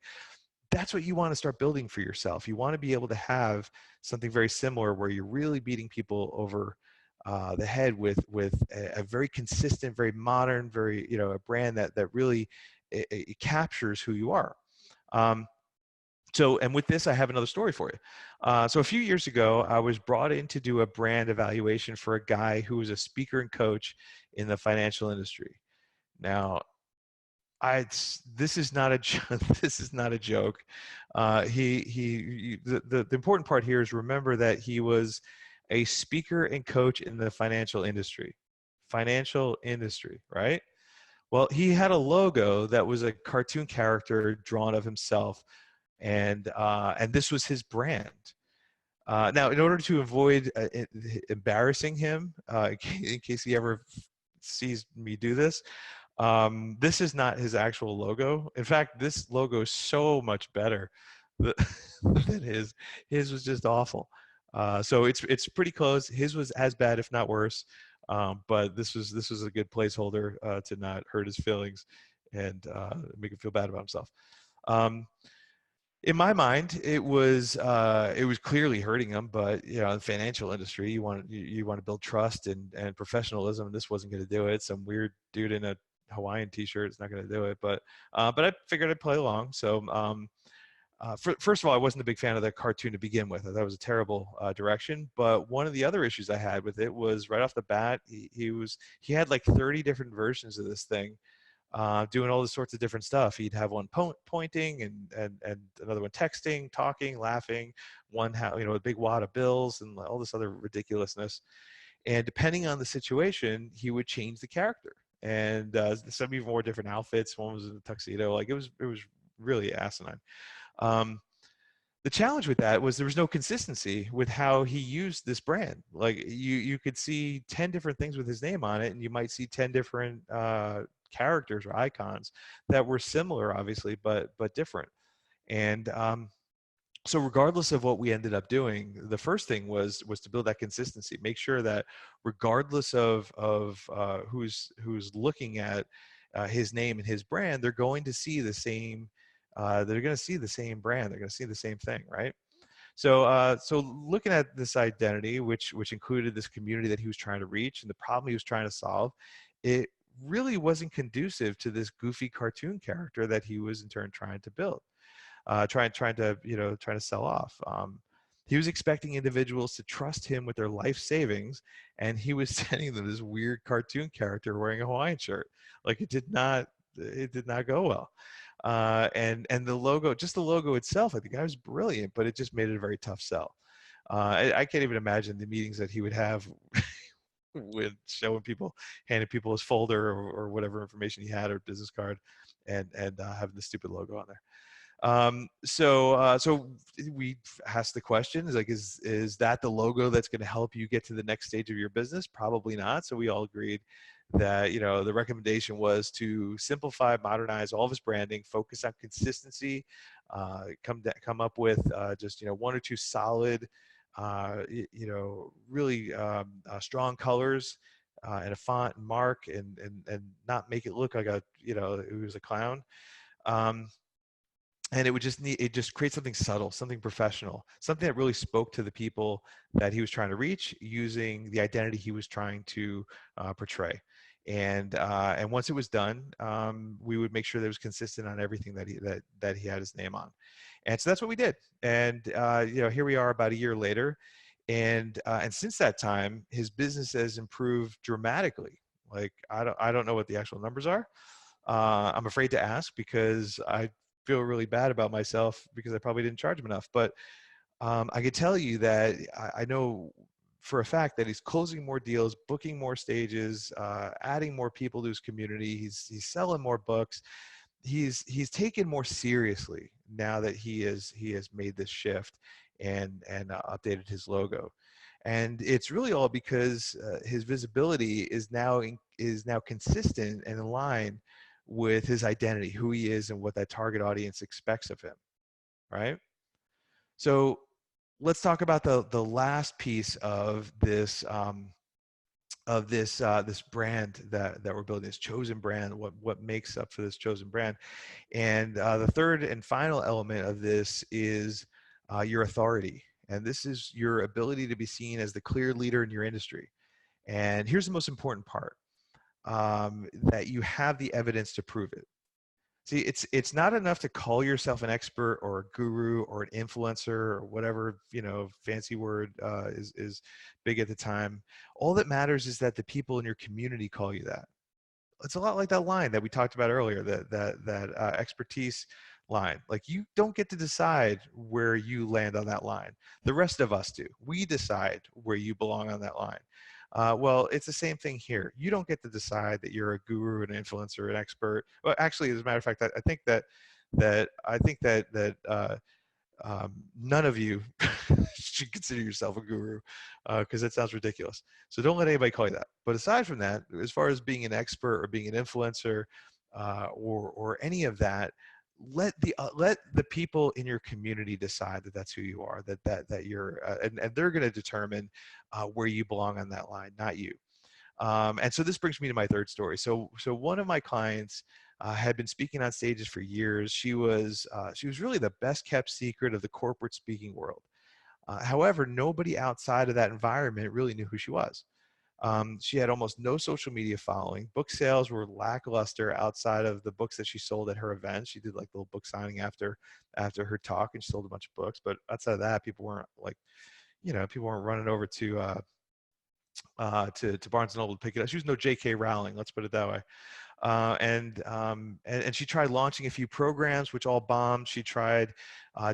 That's what you want to start building for yourself. You want to be able to have something very similar where you're really beating people over the head with a very consistent, very modern, a brand that really it captures who you are. And with this, I have another story for you. So a few years ago, I was brought in to do a brand evaluation for a guy who was a speaker and coach in the financial industry. Now, this is not a this is not a joke. The important part here is remember that he was a speaker and coach in the financial industry. Financial industry, right? Well, he had a logo that was a cartoon character drawn of himself, and this was his brand. Now, in order to avoid embarrassing him, in case he ever sees me do this, this is not his actual logo. In fact, this logo is so much better than his. His was just awful. So it's pretty close. His was as bad, if not worse. But this was a good placeholder to not hurt his feelings and make him feel bad about himself. In my mind, it was clearly hurting him. But in the financial industry, you want to build trust and professionalism. And this wasn't going to do it. Some weird dude in a Hawaiian t-shirt is not going to do it. But I figured I'd play along. So first of all, I wasn't a big fan of the cartoon to begin with. That was a terrible direction. But one of the other issues I had with it was right off the bat, he had like 30 different versions of this thing, doing all this sorts of different stuff. He'd have one pointing and another one texting, talking, laughing, a big wad of bills and all this other ridiculousness. And depending on the situation, he would change the character. And some even wore different outfits. One was in a tuxedo. Like it was really asinine. The challenge with that was there was no consistency with how he used this brand. Like you could see 10 different things with his name on it, and you might see 10 different characters or icons that were similar, obviously, but different. And so regardless of what we ended up doing, the first thing was to build that consistency. Make sure that regardless of who's looking at his name and his brand, they're going to see the same. They're going to see the same brand. They're going to see the same thing, right? So looking at this identity, which included this community that he was trying to reach and the problem he was trying to solve, it really wasn't conducive to this goofy cartoon character that he was in turn trying to build, trying to sell off. He was expecting individuals to trust him with their life savings, and he was sending them this weird cartoon character wearing a Hawaiian shirt. Like it did not go well. And the logo, just the logo itself, I think the guy was brilliant, but it just made it a very tough sell. I can't even imagine the meetings that he would have with handing people his folder or whatever information he had or business card, and having the stupid logo on there. So we asked the question, is that the logo that's going to help you get to the next stage of your business? Probably not. So we all agreed that, the recommendation was to simplify, modernize all of his branding, focus on consistency, come up with just, one or two solid, really strong colors, and a font and mark, and not make it look like it was a clown. and it just create something subtle, something professional, something that really spoke to the people that he was trying to reach using the identity he was trying to portray. And once it was done, we would make sure that it was consistent on everything that he had his name on. And so that's what we did. And here we are about a year later, and since that time, his business has improved dramatically. Like I don't know what the actual numbers are. I'm afraid to ask because I feel really bad about myself because I probably didn't charge him enough. But I could tell you that I know for a fact that he's closing more deals, booking more stages, adding more people to his community. He's selling more books. He's taken more seriously now that he has made this shift and updated his logo. And it's really all because his visibility is now consistent and in line with his identity, who he is, and what that target audience expects of him, right? So let's talk about the last piece of this brand that we're building, this chosen brand. What makes up for this chosen brand? And the third and final element of this is your authority, and this is your ability to be seen as the clear leader in your industry. And here's the most important part: that you have the evidence to prove it. See, it's not enough to call yourself an expert or a guru or an influencer or whatever fancy word is big at the time. All that matters is that the people in your community call you that. It's a lot like that line that we talked about earlier, that expertise line. Like, you don't get to decide where you land on that line. The rest of us do. We decide where you belong on that line. Well, it's the same thing here. You don't get to decide that you're a guru, an influencer, an expert. Well, actually, as a matter of fact, I think none of you should consider yourself a guru, because that sounds ridiculous. So don't let anybody call you that. But aside from that, as far as being an expert or being an influencer, or any of that, let the people in your community decide that that's who you are, that you're, and they're going to determine where you belong on that line, not you. And so this brings me to my third story. So one of my clients had been speaking on stages for years. She was really the best kept secret of the corporate speaking world. However, nobody outside of that environment really knew who she was. She had almost no social media following. Book sales were lackluster outside of the books that she sold at her events. She did like a little book signing after her talk, and she sold a bunch of books. But outside of that, people weren't running over to Barnes and Noble to pick it up. She was no J.K. Rowling, let's put it that way. And she tried launching a few programs, which all bombed. She tried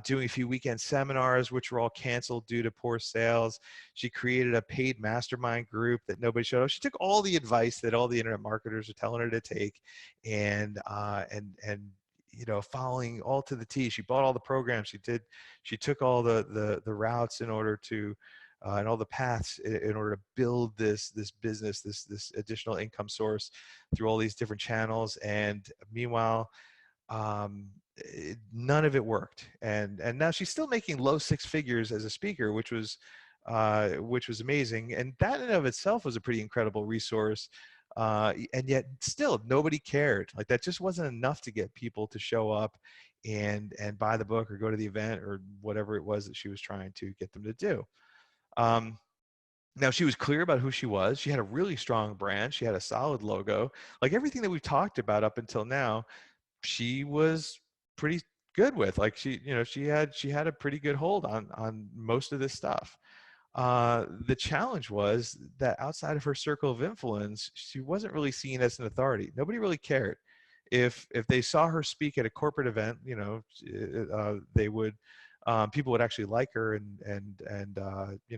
doing a few weekend seminars, which were all canceled due to poor sales. She created a paid mastermind group that nobody showed up. She took all the advice that all the internet marketers are telling her to take, and following all to the T. She bought all the programs. She took all the routes in order to and all the paths in order to build this business, this additional income source through all these different channels. And meanwhile, none of it worked. And now she's still making low six figures as a speaker, which was amazing. And that in and of itself was a pretty incredible resource. And yet still nobody cared. Like, that just wasn't enough to get people to show up and buy the book or go to the event or whatever it was that she was trying to get them to do. Now, she was clear about who she was. She had a really strong brand. She had a solid logo. Like, everything that we've talked about up until now, she was pretty good with. Like, she had a pretty good hold on most of this stuff. The challenge was that outside of her circle of influence, she wasn't really seen as an authority. Nobody really cared. If they saw her speak at a corporate event, they would people would actually like her and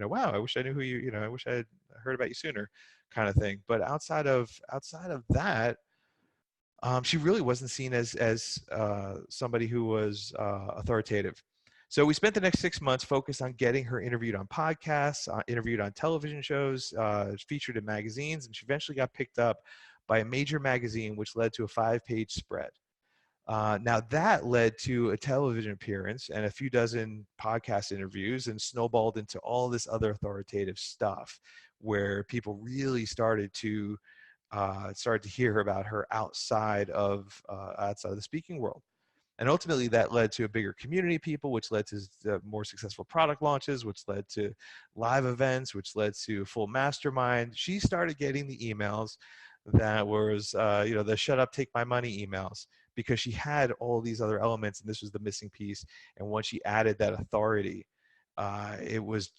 wow, I wish I knew who I wish I had heard about you sooner, kind of thing. But outside of that, she really wasn't seen as somebody who was authoritative. So we spent the next 6 months focused on getting her interviewed on podcasts, interviewed on television shows, featured in magazines, and she eventually got picked up by a major magazine, which led to a 5-page spread. Now that led to a television appearance and a few dozen podcast interviews, and snowballed into all this other authoritative stuff where people really started to hear about her outside of the speaking world. And ultimately that led to a bigger community of people, which led to more successful product launches, which led to live events, which led to full mastermind. She started getting the emails that was, the shut up, take my money emails, because she had all these other elements and this was the missing piece. And once she added that authority, it was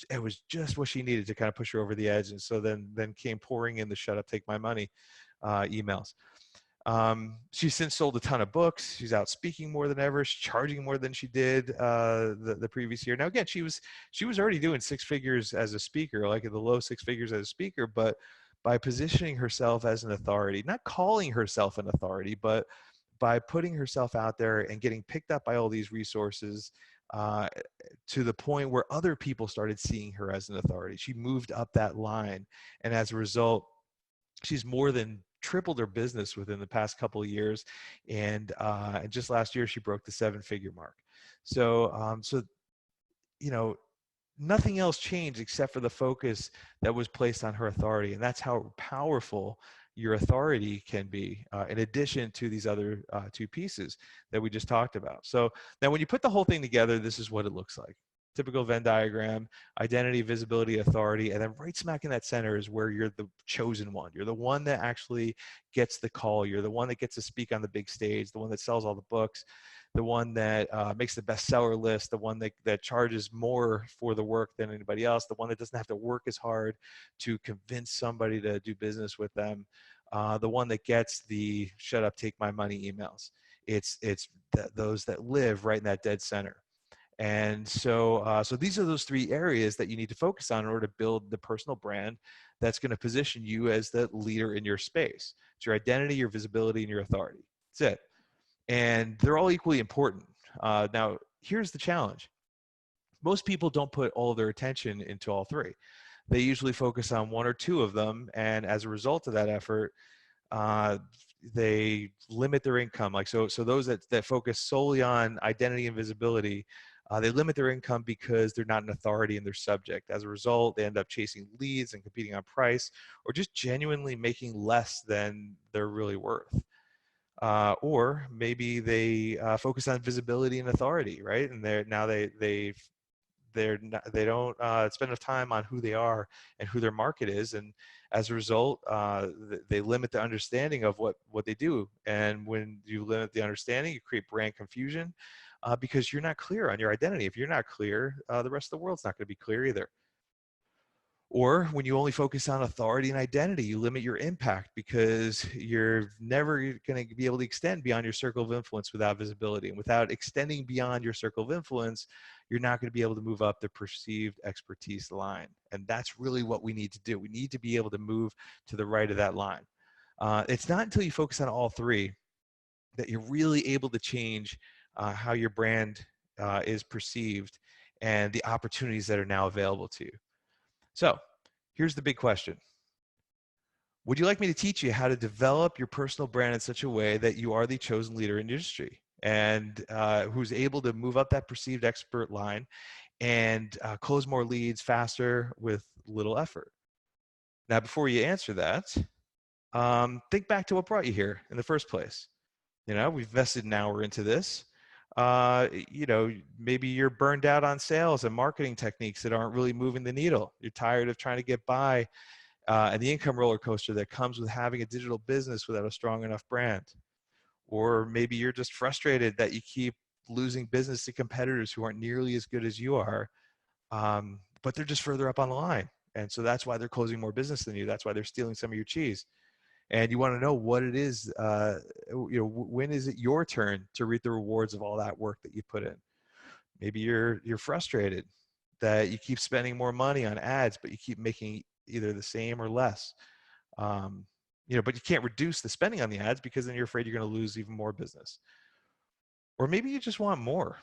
just what she needed to kind of push her over the edge. And so then came pouring in the shut up, take my money emails. She's since sold a ton of books. She's out speaking more than ever. She's charging more than she did the previous year. Now, again, she was already doing six figures as a speaker, like in the low six figures as a speaker, but by positioning herself as an authority, not calling herself an authority, but by putting herself out there and getting picked up by all these resources, to the point where other people started seeing her as an authority. She moved up that line. And as a result, she's more than tripled her business within the past couple of years. And just last year, she broke the 7-figure mark. So, nothing else changed except for the focus that was placed on her authority. And that's how powerful your authority can be, in addition to these other two pieces that we just talked about. So now when you put the whole thing together, this is what it looks like. Typical Venn diagram: identity, visibility, authority, and then right smack in that center is where you're the chosen one. You're the one that actually gets the call. You're the one that gets to speak on the big stage, the one that sells all the books, the one that makes the bestseller list, the one that charges more for the work than anybody else, the one that doesn't have to work as hard to convince somebody to do business with them, the one that gets the shut up, take my money emails. It's those that live right in that dead center. And so these are those three areas that you need to focus on in order to build the personal brand that's going to position you as the leader in your space. It's your identity, your visibility, and your authority. That's it. And they're all equally important. Now, here's the challenge. Most people don't put all their attention into all three. They usually focus on one or two of them, and as a result of that effort, they limit their income. Like so those that focus solely on identity and visibility, they limit their income because they're not an authority in their subject. As a result, they end up chasing leads and competing on price, or just genuinely making less than they're really worth. Or maybe they focus on visibility and authority, right? And they don't spend enough time on who they are and who their market is, and as a result, they limit the understanding of what they do. And when you limit the understanding, you create brand confusion, because you're not clear on your identity. If you're not clear, the rest of the world's not going to be clear either. Or when you only focus on authority and identity, you limit your impact because you're never going to be able to extend beyond your circle of influence without visibility. And without extending beyond your circle of influence, you're not going to be able to move up the perceived expertise line. And that's really what we need to do. We need to be able to move to the right of that line. It's not until you focus on all three that you're really able to change how your brand is perceived and the opportunities that are now available to you. So here's the big question. Would you like me to teach you how to develop your personal brand in such a way that you are the chosen leader in your industry and who's able to move up that perceived expert line and close more leads faster with little effort? Now, before you answer that, think back to what brought you here in the first place. We've invested an hour into this. Maybe you're burned out on sales and marketing techniques that aren't really moving the needle. You're tired of trying to get by and the income roller coaster that comes with having a digital business without a strong enough brand. Or maybe you're just frustrated that you keep losing business to competitors who aren't nearly as good as you are, but they're just further up on the line. And so that's why they're closing more business than you. That's why they're stealing some of your cheese. And you want to know what it is, when is it your turn to reap the rewards of all that work that you put in? Maybe you're frustrated that you keep spending more money on ads, but you keep making either the same or less. But you can't reduce the spending on the ads because then you're afraid you're going to lose even more business. Or maybe you just want more.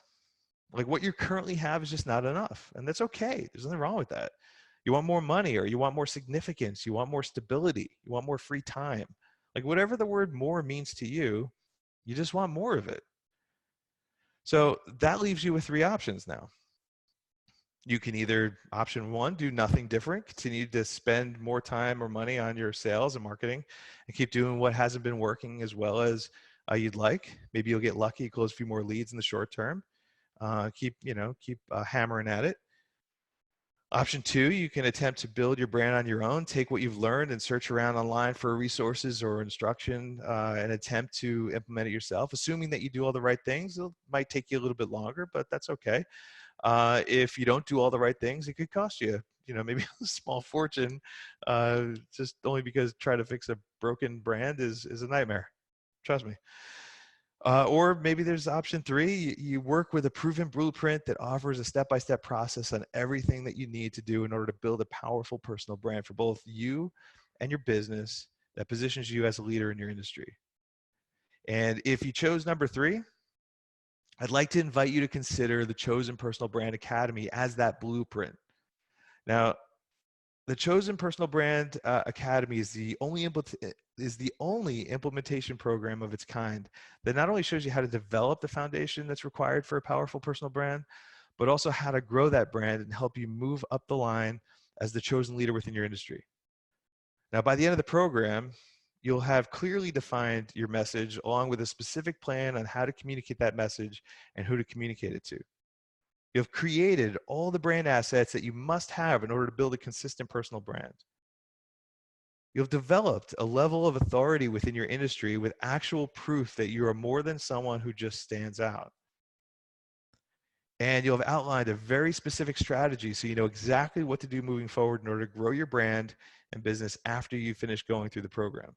Like what you currently have is just not enough, and that's okay. There's nothing wrong with that. You want more money, or you want more significance, you want more stability, you want more free time. Like whatever the word more means to you, you just want more of it. So that leaves you with three options now. You can either, option one, do nothing different, continue to spend more time or money on your sales and marketing and keep doing what hasn't been working, as well as you'd like. Maybe you'll get lucky, close a few more leads in the short term. Keep hammering at it. Option two, you can attempt to build your brand on your own. Take what you've learned and search around online for resources or instruction and attempt to implement it yourself. Assuming that you do all the right things, it might take you a little bit longer, but that's okay. If you don't do all the right things, it could cost you, maybe a small fortune, just only because trying to fix a broken brand is a nightmare. Trust me. Or maybe there's option three, you work with a proven blueprint that offers a step-by-step process on everything that you need to do in order to build a powerful personal brand for both you and your business that positions you as a leader in your industry. And if you chose number three, I'd like to invite you to consider the Chosen Personal Brand Academy as that blueprint. Now, the Chosen Personal Brand Academy is the only implementation program of its kind that not only shows you how to develop the foundation that's required for a powerful personal brand, but also how to grow that brand and help you move up the line as the chosen leader within your industry. Now, by the end of the program, you'll have clearly defined your message along with a specific plan on how to communicate that message and who to communicate it to. You've created all the brand assets that you must have in order to build a consistent personal brand. You've developed a level of authority within your industry with actual proof that you are more than someone who just stands out. And you'll have outlined a very specific strategy so you know exactly what to do moving forward in order to grow your brand and business after you finish going through the program.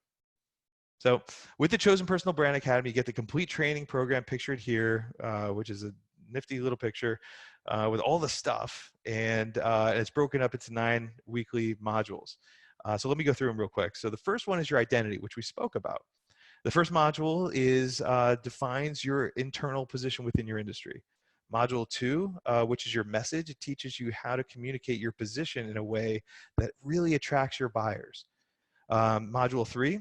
So with the Chosen Personal Brand Academy, you get the complete training program pictured here, which is a nifty little picture with all the stuff, and it's broken up into 9 weekly modules. So let me go through them real quick. So the first one is your identity, which we spoke about. The first module is defines your internal position within your industry. Module 2, which is your message, it teaches you how to communicate your position in a way that really attracts your buyers. Module 3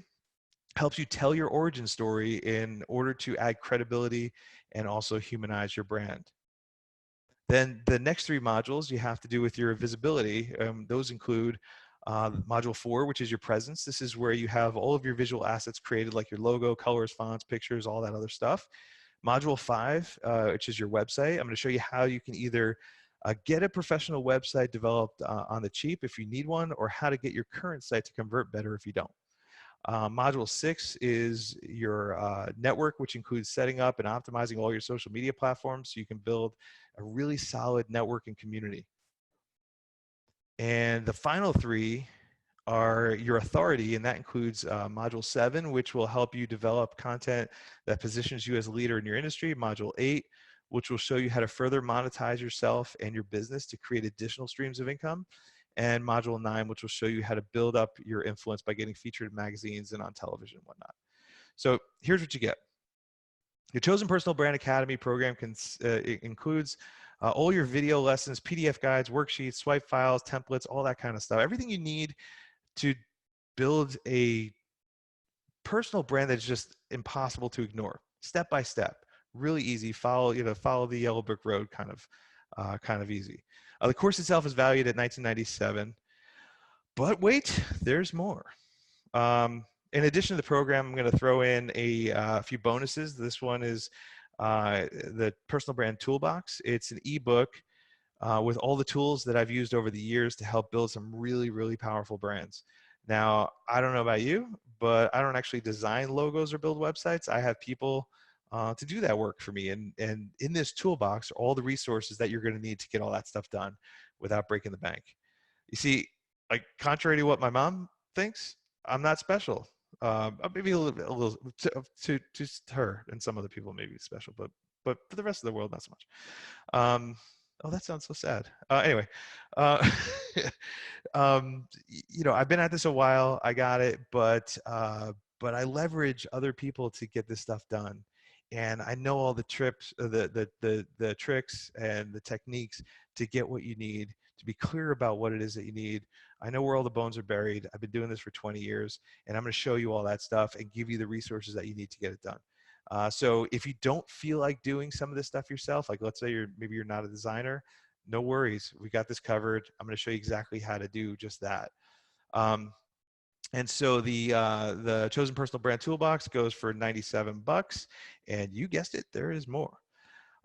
helps you tell your origin story in order to add credibility and also humanize your brand. Then the next 3 modules you have to do with your visibility. Those include module 4, which is your presence. This is where you have all of your visual assets created, like your logo, colors, fonts, pictures, all that other stuff. Module 5, which is your website. I'm going to show you how you can either get a professional website developed on the cheap if you need one, or how to get your current site to convert better if you don't. Module 6 is your network, which includes setting up and optimizing all your social media platforms so you can build a really solid network and community. And the final 3 are your authority, and that includes Module 7, which will help you develop content that positions you as a leader in your industry. Module 8, which will show you how to further monetize yourself and your business to create additional streams of income. And Module 9, which will show you how to build up your influence by getting featured in magazines and on television and whatnot. So here's what you get. Your Chosen Personal Brand Academy program includes all your video lessons, PDF guides, worksheets, swipe files, templates, all that kind of stuff. Everything you need to build a personal brand that's just impossible to ignore, step by step, really easy. Follow the yellow brick road, kind of easy. The course itself is valued at $19.97, but wait, there's more. In addition to the program, I'm going to throw in a few bonuses. This one is the Personal Brand Toolbox. It's an ebook with all the tools that I've used over the years to help build some really, really powerful brands. Now, I don't know about you, but I don't actually design logos or build websites. I have people to do that work for me. And in this toolbox are all the resources that you're going to need to get all that stuff done without breaking the bank. You see, like, contrary to what my mom thinks, I'm not special. Maybe a little to her and some other people maybe special, but for the rest of the world, not so much. Oh, that sounds so sad. Anyway, I've been at this a while. I got it, but I leverage other people to get this stuff done, and I know all the tricks, the tricks and the techniques to get what you need, to be clear about what it is that you need. I know where all the bones are buried. I've been doing this for 20 years, and I'm going to show you all that stuff and give you the resources that you need to get it done. So if you don't feel like doing some of this stuff yourself, like let's say maybe you're not a designer, no worries. We got this covered. I'm going to show you exactly how to do just that. And so the Chosen Personal Brand Toolbox goes for $97, and you guessed it, there is more.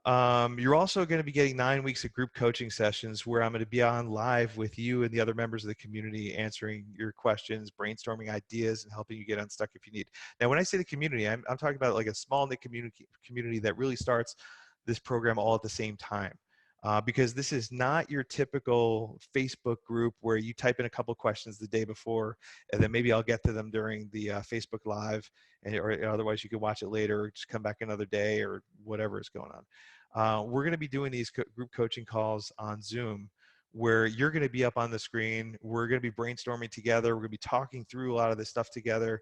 You're also going to be getting 9 weeks of group coaching sessions where I'm going to be on live with you and the other members of the community, answering your questions, brainstorming ideas, and helping you get unstuck if you need. Now, when I say the community, I'm talking about like a small knit community that really starts this program all at the same time. Because this is not your typical Facebook group where you type in a couple questions the day before, and then maybe I'll get to them during the Facebook Live, or otherwise you can watch it later, or just come back another day, or whatever is going on. We're going to be doing these group coaching calls on Zoom where you're going to be up on the screen. We're going to be brainstorming together. We're going to be talking through a lot of this stuff together.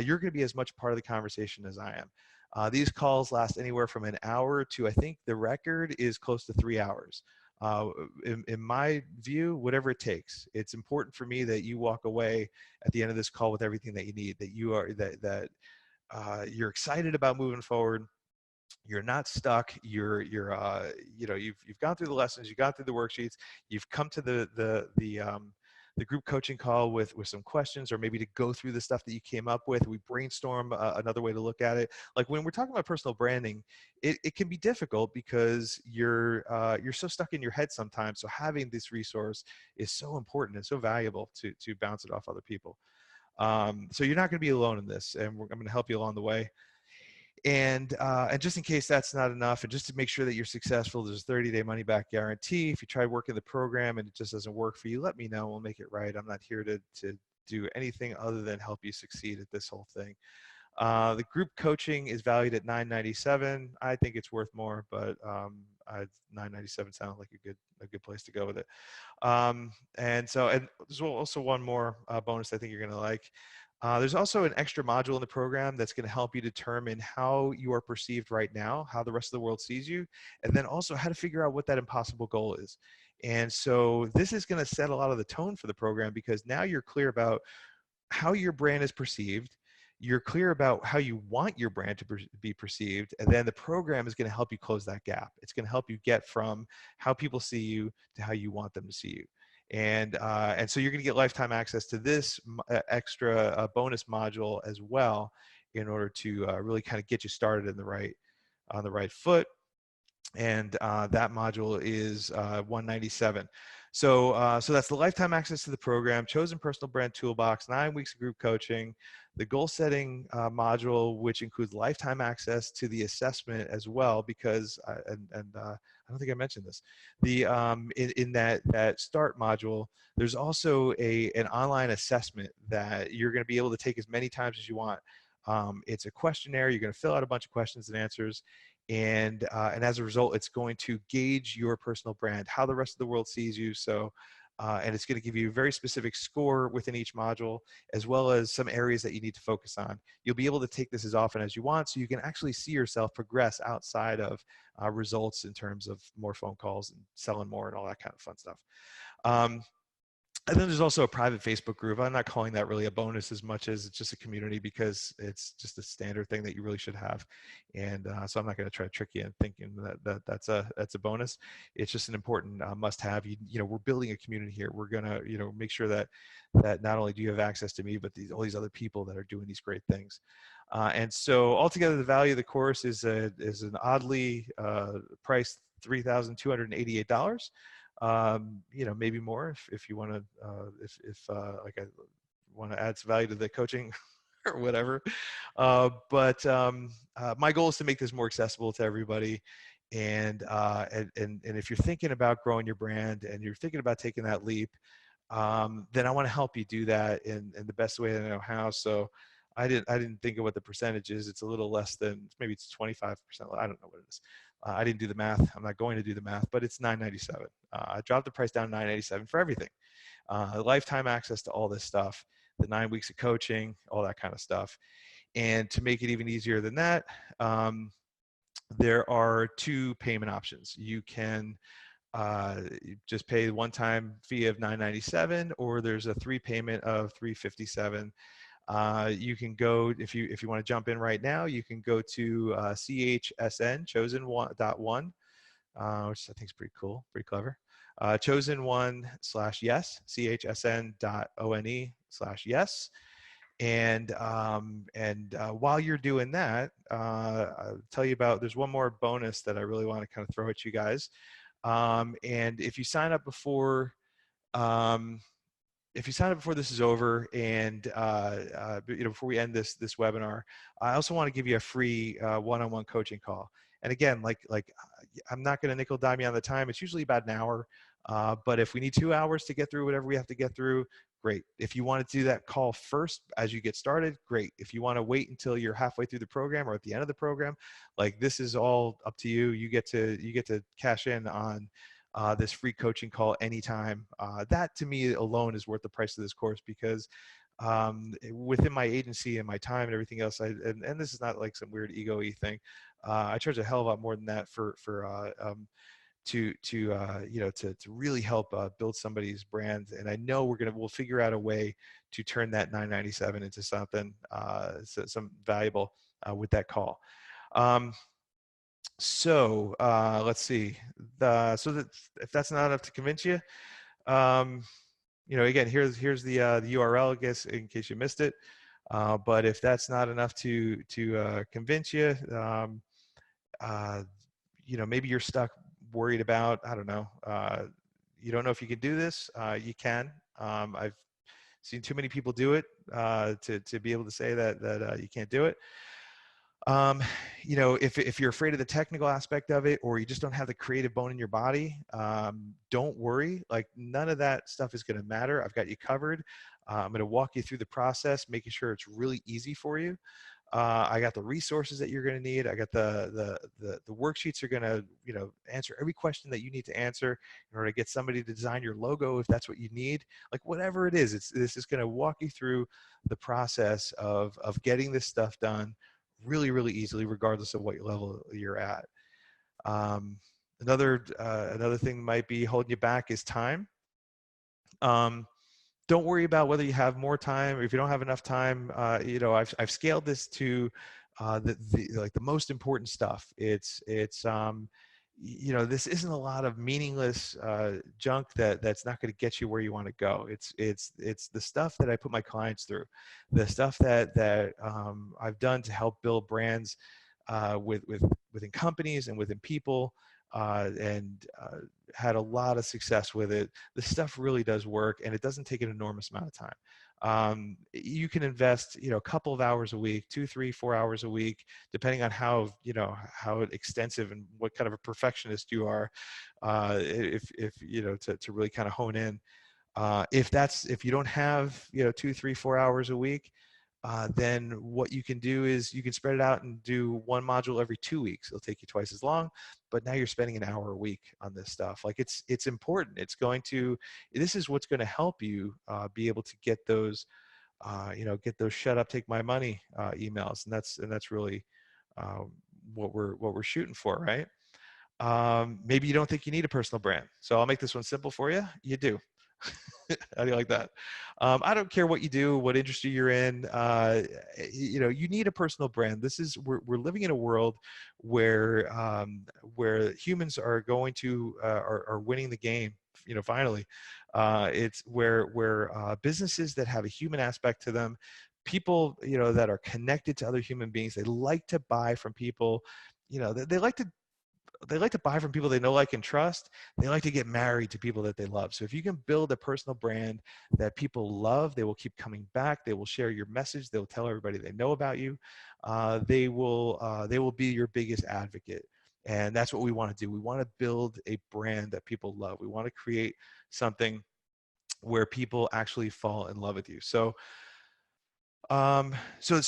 You're going to be as much part of the conversation as I am. These calls last anywhere from an hour to, I think the record is close to 3 hours. In my view, whatever it takes. It's important for me that you walk away at the end of this call with everything that you need, that you are, that you're excited about moving forward. You're not stuck. You've gone through the lessons, you've gone through the worksheets, you've come to the group coaching call with some questions, or maybe to go through the stuff that you came up with. We brainstorm another way to look at it. Like when we're talking about personal branding, it can be difficult because you're so stuck in your head sometimes. So having this resource is so important and so valuable to bounce it off other people. So you're not going to be alone in this, and I'm going to help you along the way. And just in case that's not enough, and just to make sure that you're successful, there's a 30-day money back guarantee. If you try working the program and it just doesn't work for you, let me know. We'll make it right. I'm not here to do anything other than help you succeed at this whole thing. The group coaching is valued at $997. I think it's worth more, but $997 sounds like a good place to go with it. And there's also one more bonus I think you're going to like. There's also an extra module in the program that's going to help you determine how you are perceived right now, how the rest of the world sees you, and then also how to figure out what that impossible goal is. And so this is going to set a lot of the tone for the program, because now you're clear about how your brand is perceived. You're clear about how you want your brand to be perceived, and then the program is going to help you close that gap. It's going to help you get from how people see you to how you want them to see you. And so you're going to get lifetime access to this extra bonus module as well, in order to really kind of get you started in on the right foot. And that module is $197. So that's the lifetime access to the program, Chosen Personal Brand Toolbox, 9 weeks of group coaching, the goal setting module, which includes lifetime access to the assessment as well, because I don't think I mentioned this. In that start module, there's also an online assessment that you're going to be able to take as many times as you want. It's a questionnaire. You're going to fill out a bunch of questions and answers. And as a result, it's going to gauge your personal brand, how the rest of the world sees you. And it's going to give you a very specific score within each module, as well as some areas that you need to focus on. You'll be able to take this as often as you want, so you can actually see yourself progress outside of results in terms of more phone calls and selling more and all that kind of fun stuff. And then there's also a private Facebook group. I'm not calling that really a bonus as much as it's just a community, because it's just a standard thing that you really should have. And so I'm not going to try to trick you in thinking that's a bonus. It's just an important must-have. We're building a community here. We're going to make sure that not only do you have access to me, but all these other people that are doing these great things. And so altogether, the value of the course is an oddly priced $3,288. Maybe more if you want to, I want to add some value to the coaching or whatever. But my goal is to make this more accessible to everybody. And if you're thinking about growing your brand and you're thinking about taking that leap, then I want to help you do that in the best way that I know how. So I didn't think of what the percentage is. It's a little less than, maybe it's 25%. I don't know what it is. I didn't do the math. I'm not going to do the math, but it's $997. I dropped the price down to $997 for everything. Lifetime access to all this stuff, the 9 weeks of coaching, all that kind of stuff. And to make it even easier than that, there are 2 payment options. You can just pay the one-time fee of $997, or there's a 3 payment of $357. You can go, if you want to jump in right now, you can go to CHSN, chosen1.1, which I think is pretty cool, pretty clever. Chosen1/yes, CHSN.one/yes. And while you're doing that, I'll tell you about, there's one more bonus that I really want to kind of throw at you guys. And if you sign up before, um, if you sign up before this is over, and before we end this webinar, I also want to give you a free one-on-one coaching call. And again, I'm not going to nickel dime you on the time. It's usually about an hour, but if we need 2 hours to get through whatever we have to get through, great. If you want to do that call first as you get started, great. If you want to wait until you're halfway through the program or at the end of the program, like, this is all up to you. You get to cash in on this free coaching call anytime. That to me alone is worth the price of this course, because within my agency and my time and everything else, and this is not like some weird ego-y thing. I charge a hell of a lot more than that to really help build somebody's brand. And I know we'll figure out a way to turn that $9.97 into something, some valuable with that call. So let's see. So that if that's not enough to convince you, again, here's the URL, I guess, in case you missed it. But if that's not enough to convince you, maybe you're stuck, worried about, I don't know, you don't know if you can do this. You can. I've seen too many people do it to be able to say that you can't do it. If you're afraid of the technical aspect of it, or you just don't have the creative bone in your body, don't worry. Like, none of that stuff is going to matter. I've got you covered. I'm going to walk you through the process, making sure it's really easy for you. I got the resources that you're going to need. I got the worksheets are going to, answer every question that you need to answer in order to get somebody to design your logo, if that's what you need. Like, whatever it is, this is going to walk you through the process of getting this stuff done really, really easily, regardless of what level you're at. Another thing might be holding you back is time. Don't worry about whether you have more time or if you don't have enough time. I've scaled this to the most important stuff. This isn't a lot of meaningless junk that's not going to get you where you want to go. It's the stuff that I put my clients through, the stuff that I've done to help build brands within companies and within people, and had a lot of success with it. This stuff really does work, and it doesn't take an enormous amount of time. You can invest, a couple of hours a week, 2, 3, 4 hours a week, depending on how extensive and what kind of a perfectionist you are. If to really kind of hone in. If you don't have 2, 3, 4 hours a week, then what you can do is you can spread it out and do one module every 2 weeks. It'll take you twice as long, but now you're spending an hour a week on this stuff. Like, it's important. This is what's going to help you be able to get those, get those "shut up, take my money" emails, and that's really what we're shooting for, right? Maybe you don't think you need a personal brand, so I'll make this one simple for you. You do. How do you like that? I don't care what you do, what industry you're in. You need a personal brand. We're living in a world where humans are going to are winning the game. Finally, it's where businesses that have a human aspect to them, people that are connected to other human beings, they like to buy from people. They like to buy from people they know, like, and trust. They like to get married to people that they love. So if you can build a personal brand that people love, they will keep coming back. They will share your message. They will tell everybody they know about you. They will be your biggest advocate. And that's what we want to do. We want to build a brand that people love. We want to create something where people actually fall in love with you. So so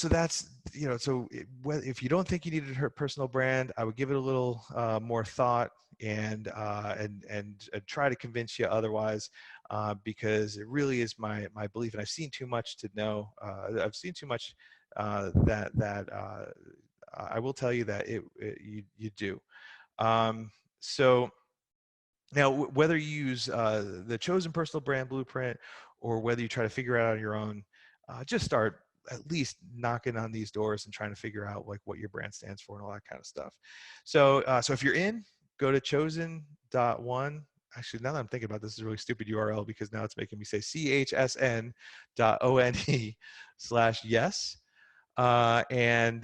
that's, if you don't think you need a personal brand, I would give it a little more thought, and try to convince you otherwise, because it really is my belief, and I've seen too much to know. I've seen too much that I will tell you that you do. So now, whether you use the chosen personal brand blueprint, or whether you try to figure it out on your own, just start at least knocking on these doors and trying to figure out, like, what your brand stands for and all that kind of stuff. So if you're in, go to chosen.one. actually, now that I'm thinking about this, is a really stupid URL because now it's making me say chsn.one/yes, and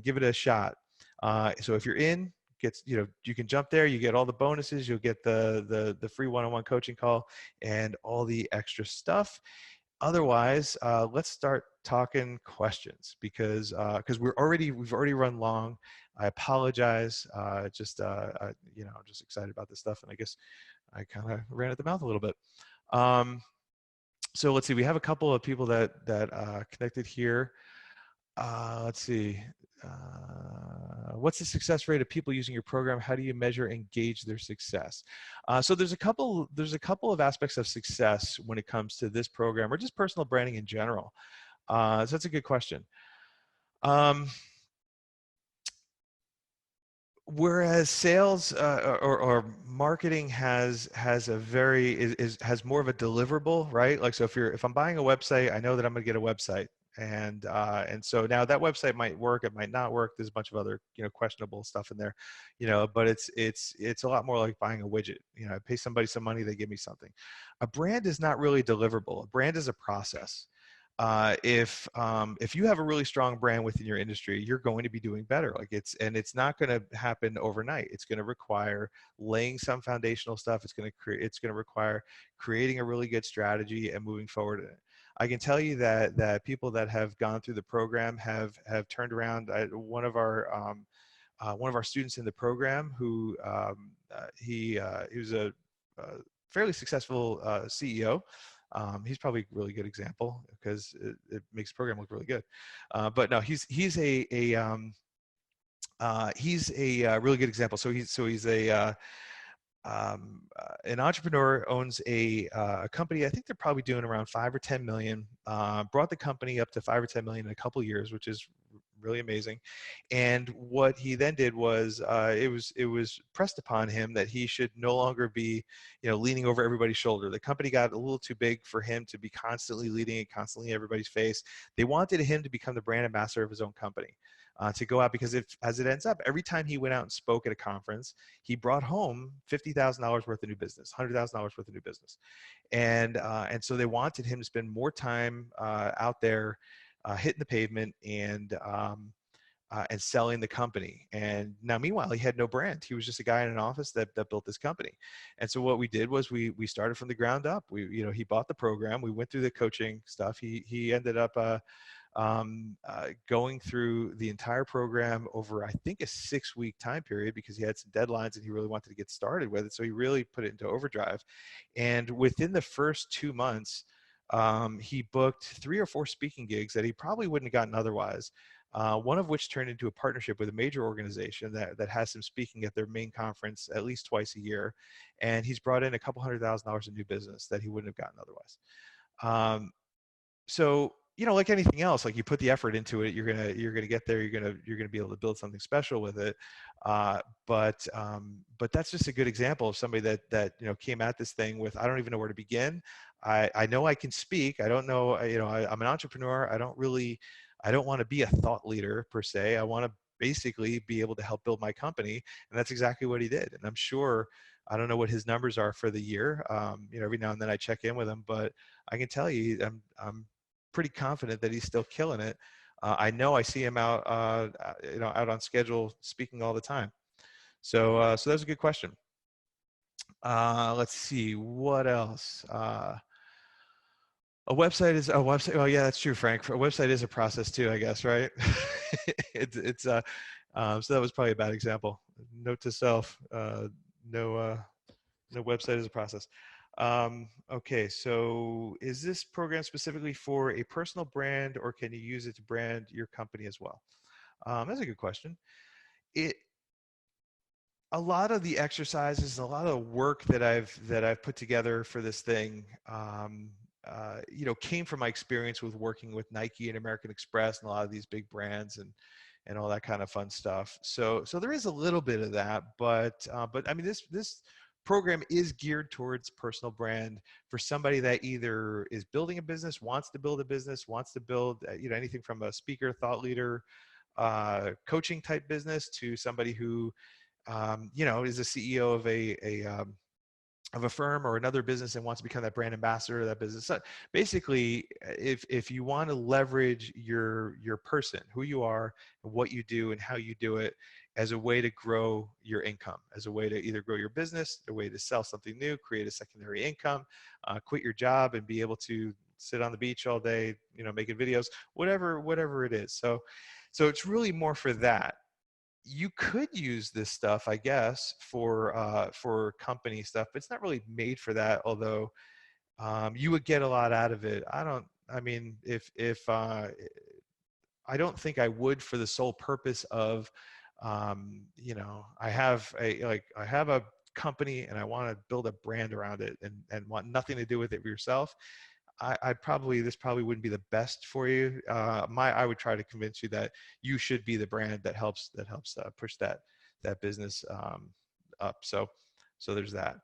give it a shot. So if you're in, you can jump there. You get all the bonuses. You'll get the free one-on-one coaching call and all the extra stuff. Otherwise, let's start talking questions because we've already run long. I apologize. I'm just excited about this stuff, and I guess I kind of ran at the mouth a little bit. So let's see. We have a couple of people that connected here. Let's see. What's the success rate of people using your program? How do you measure and gauge their success? So there's a couple of aspects of success when it comes to this program or just personal branding in general. So that's a good question. Whereas sales or marketing has more of a deliverable, right? Like, so if I'm buying a website, I know that I'm going to get a website, and so now that website might work, it might not work. There's a bunch of other questionable stuff in there, but it's a lot more like buying a widget. I pay somebody some money, they give me something. A brand is not really deliverable. A brand is a process. If you have a really strong brand within your industry, you're going to be doing better. It's not going to happen overnight. It's going to require laying some foundational stuff. It's going to require creating a really good strategy and moving forward in it. I can tell you that people that have gone through the program have turned around. One of our students in the program who he was a fairly successful CEO. He's probably a really good example because it makes the program look really good. But no, he's a really good example. So he's an entrepreneur, owns a company. I think they're probably doing around 5 or 10 million. Brought the company up to 5 or 10 million in a couple of years, which is really amazing. And what he then did was it was pressed upon him that he should no longer be leaning over everybody's shoulder. The company got a little too big for him to be constantly leading it, constantly in everybody's face. They wanted him to become the brand ambassador of his own company. To go out, because as it ends up, every time he went out and spoke at a conference, he brought home $50,000 worth of new business, $100,000 worth of new business, and so they wanted him to spend more time out there hitting the pavement and selling the company. And now, meanwhile, he had no brand. He was just a guy in an office that built this company. And so what we did was we started from the ground up. He bought the program. We went through the coaching stuff. He ended up going through the entire program over, I think, a 6-week time period because he had some deadlines and he really wanted to get started with it. So he really put it into overdrive. And within the first 2 months, he booked 3 or 4 speaking gigs that he probably wouldn't have gotten otherwise. One of which turned into a partnership with a major organization that has him speaking at their main conference at least twice a year. And he's brought in a couple $100,000 in new business that he wouldn't have gotten otherwise. So, like anything else, like you put the effort into it, you're gonna get there. You're gonna be able to build something special with it. But that's just a good example of somebody that came at this thing with, I don't even know where to begin. I know I can speak. I don't know. I'm an entrepreneur. I don't want to be a thought leader per se. I want to basically be able to help build my company, and that's exactly what he did. And I'm sure, I don't know what his numbers are for the year. Every now and then I check in with him, but I can tell you, I'm pretty confident that he's still killing it. I know I see him out on schedule speaking all the time. So that's a good question. Let's see what else. A website. Oh yeah, that's true, Frank. A website is a process too, I guess, right? So that was probably a bad example. Note to self: no website is a process. Okay, so is this program specifically for a personal brand, or can you use it to brand your company as well? That's a good question. A lot of the exercises, a lot of work that I've put together for this thing, came from my experience with working with Nike and American Express and a lot of these big brands and all that kind of fun stuff. So there is a little bit of that, but I mean, this program is geared towards personal brand for somebody that either is building a business, wants to build a business, wants to build anything from a speaker, thought leader, coaching type business to somebody who is a CEO of a firm or another business and wants to become that brand ambassador of that business. So basically, if you want to leverage your person, who you are, and what you do, and how you do it, as a way to grow your income, as a way to either grow your business, a way to sell something new, create a secondary income, quit your job and be able to sit on the beach all day, making videos, whatever it is. So it's really more for that. You could use this stuff, I guess, for company stuff, but it's not really made for that. Although you would get a lot out of it. I mean, if I don't think I would for the sole purpose of, I have a company and I want to build a brand around it and want nothing to do with it for yourself. This probably wouldn't be the best for you. I would try to convince you that you should be the brand that helps push that business up. So there's that.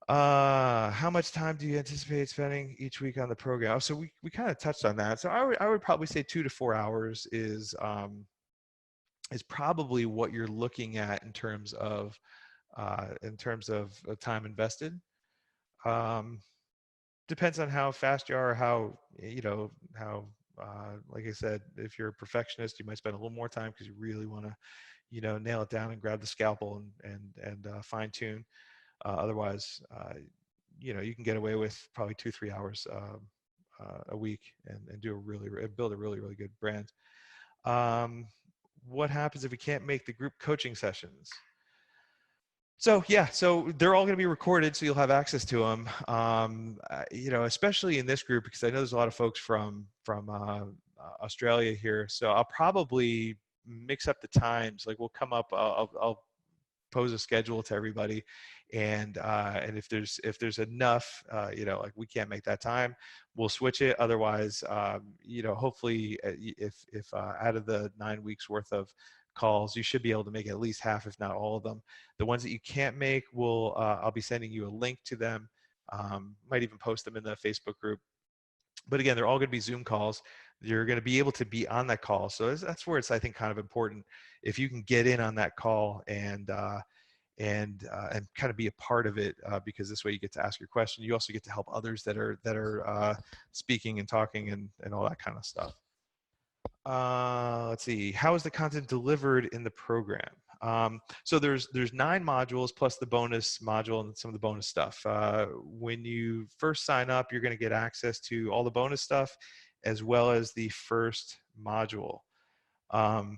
How much time do you anticipate spending each week on the program? So we kind of touched on that. So I would probably say 2 to 4 hours is probably what you're looking at in terms of time invested. Um, Depends on how fast you are, how like I said, if you're a perfectionist, you might spend a little more time because you really want to, nail it down and grab the scalpel and fine tune. Otherwise, you can get away with probably 2-3 hours a week and build a really good brand. What happens if we can't make the group coaching sessions? So yeah, so they're all going to be recorded, so you'll have access to them. Especially in this group, because I know there's a lot of folks from Australia here. So I'll probably mix up the times. Like we'll come up. I'll pose a schedule to everybody, and if there's enough, like we can't make that time, we'll switch it. Otherwise, hopefully, if out of the 9 weeks worth of calls, you should be able to make at least half, if not all of them. The ones that you can't make, I'll be sending you a link to them. Might even post them in the Facebook group. But again, they're all going to be Zoom calls. You're going to be able to be on that call. So that's where it's, I think, kind of important if you can get in on that call and kind of be a part of it, because this way you get to ask your question. You also get to help others that are speaking and talking and all that kind of stuff. Let's see. How is the content delivered in the program? So there's 9 modules plus the bonus module and some of the bonus stuff. When you first sign up, you're going to get access to all the bonus stuff as well as the first module. And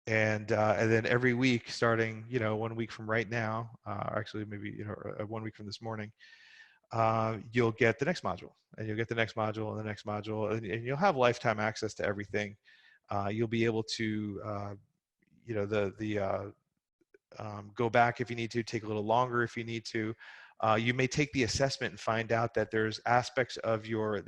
then every week, starting 1 week from right now, actually maybe 1 week from this morning, you'll get the next module, and you'll get the next module and the next module, and you'll have lifetime access to everything. You'll be able to, go back if you need to, take a little longer if you need to. You may take the assessment and find out that there are aspects of your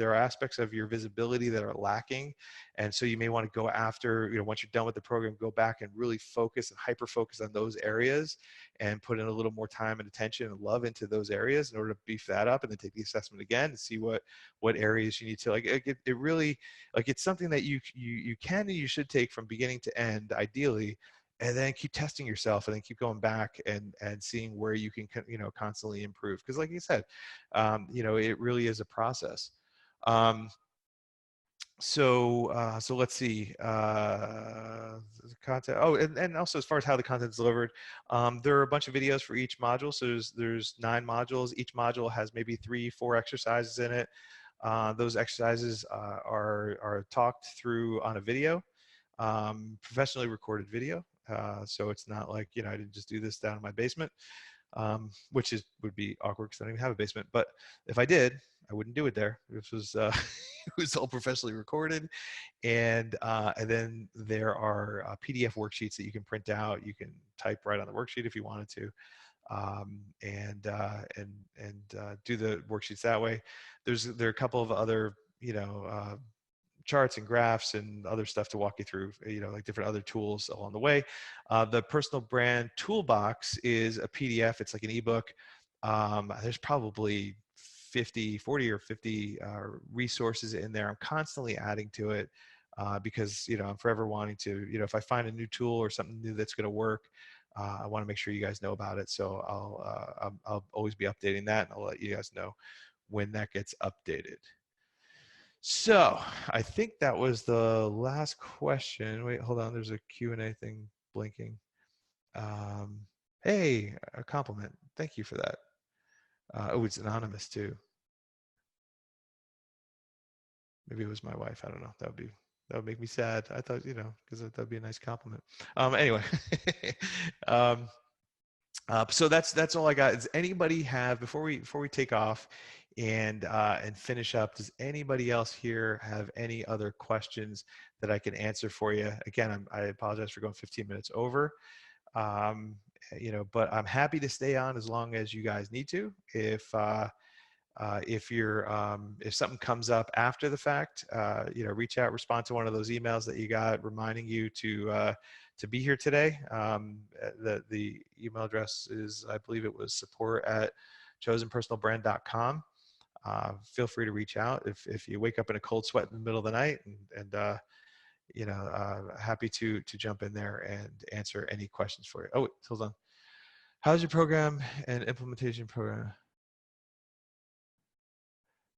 visibility that are lacking, and so you may want to go after, once you're done with the program, go back and really focus and hyper focus on those areas and put in a little more time and attention and love into those areas in order to beef that up, and then take the assessment again and see what areas you need to, like, it really, like, it's something that you can and you should take from beginning to end ideally, and then keep testing yourself, and then keep going back and seeing where you can constantly improve, because like you said, it really is a process. So let's see, content. Oh, and also, as far as how the content is delivered, there are a bunch of videos for each module. So there's 9 modules. Each module has maybe 3-4 exercises in it. Those exercises are talked through on a video, professionally recorded video. So it's not like, I didn't just do this down in my basement, which would be awkward because I don't even have a basement. But if I did, I wouldn't do it there. This was it was all professionally recorded, and then there are PDF worksheets that you can print out. You can type right on the worksheet if you wanted to, and do the worksheets that way. There are a couple of other charts and graphs and other stuff to walk you through, like different other tools along the way. The personal brand toolbox is a PDF. It's like an ebook. There's probably 40 or 50 resources in there. I'm constantly adding to it because I'm forever wanting to, if I find a new tool or something new that's going to work, I want to make sure you guys know about it. So I'll always be updating that, and I'll let you guys know when that gets updated. So I think that was the last question. Wait, hold on. There's a Q&A thing blinking. Hey, a compliment. Thank you for that. Oh, it's anonymous too. Maybe it was my wife. I don't know. That would make me sad. I thought, because that'd be a nice compliment. Anyway, um, so that's all I got. Does anybody have, before we take off and finish up? Does anybody else here have any other questions that I can answer for you? Again, I apologize for going 15 minutes over. But I'm happy to stay on as long as you guys need to. If something comes up after the fact, reach out, respond to one of those emails that you got reminding you to be here today. The email address is, I believe it was support@chosenpersonalbrand.com. Feel free to reach out if you wake up in a cold sweat in the middle of the night, and happy to jump in there and answer any questions for you. Oh, wait, hold on. How's your program and implementation program?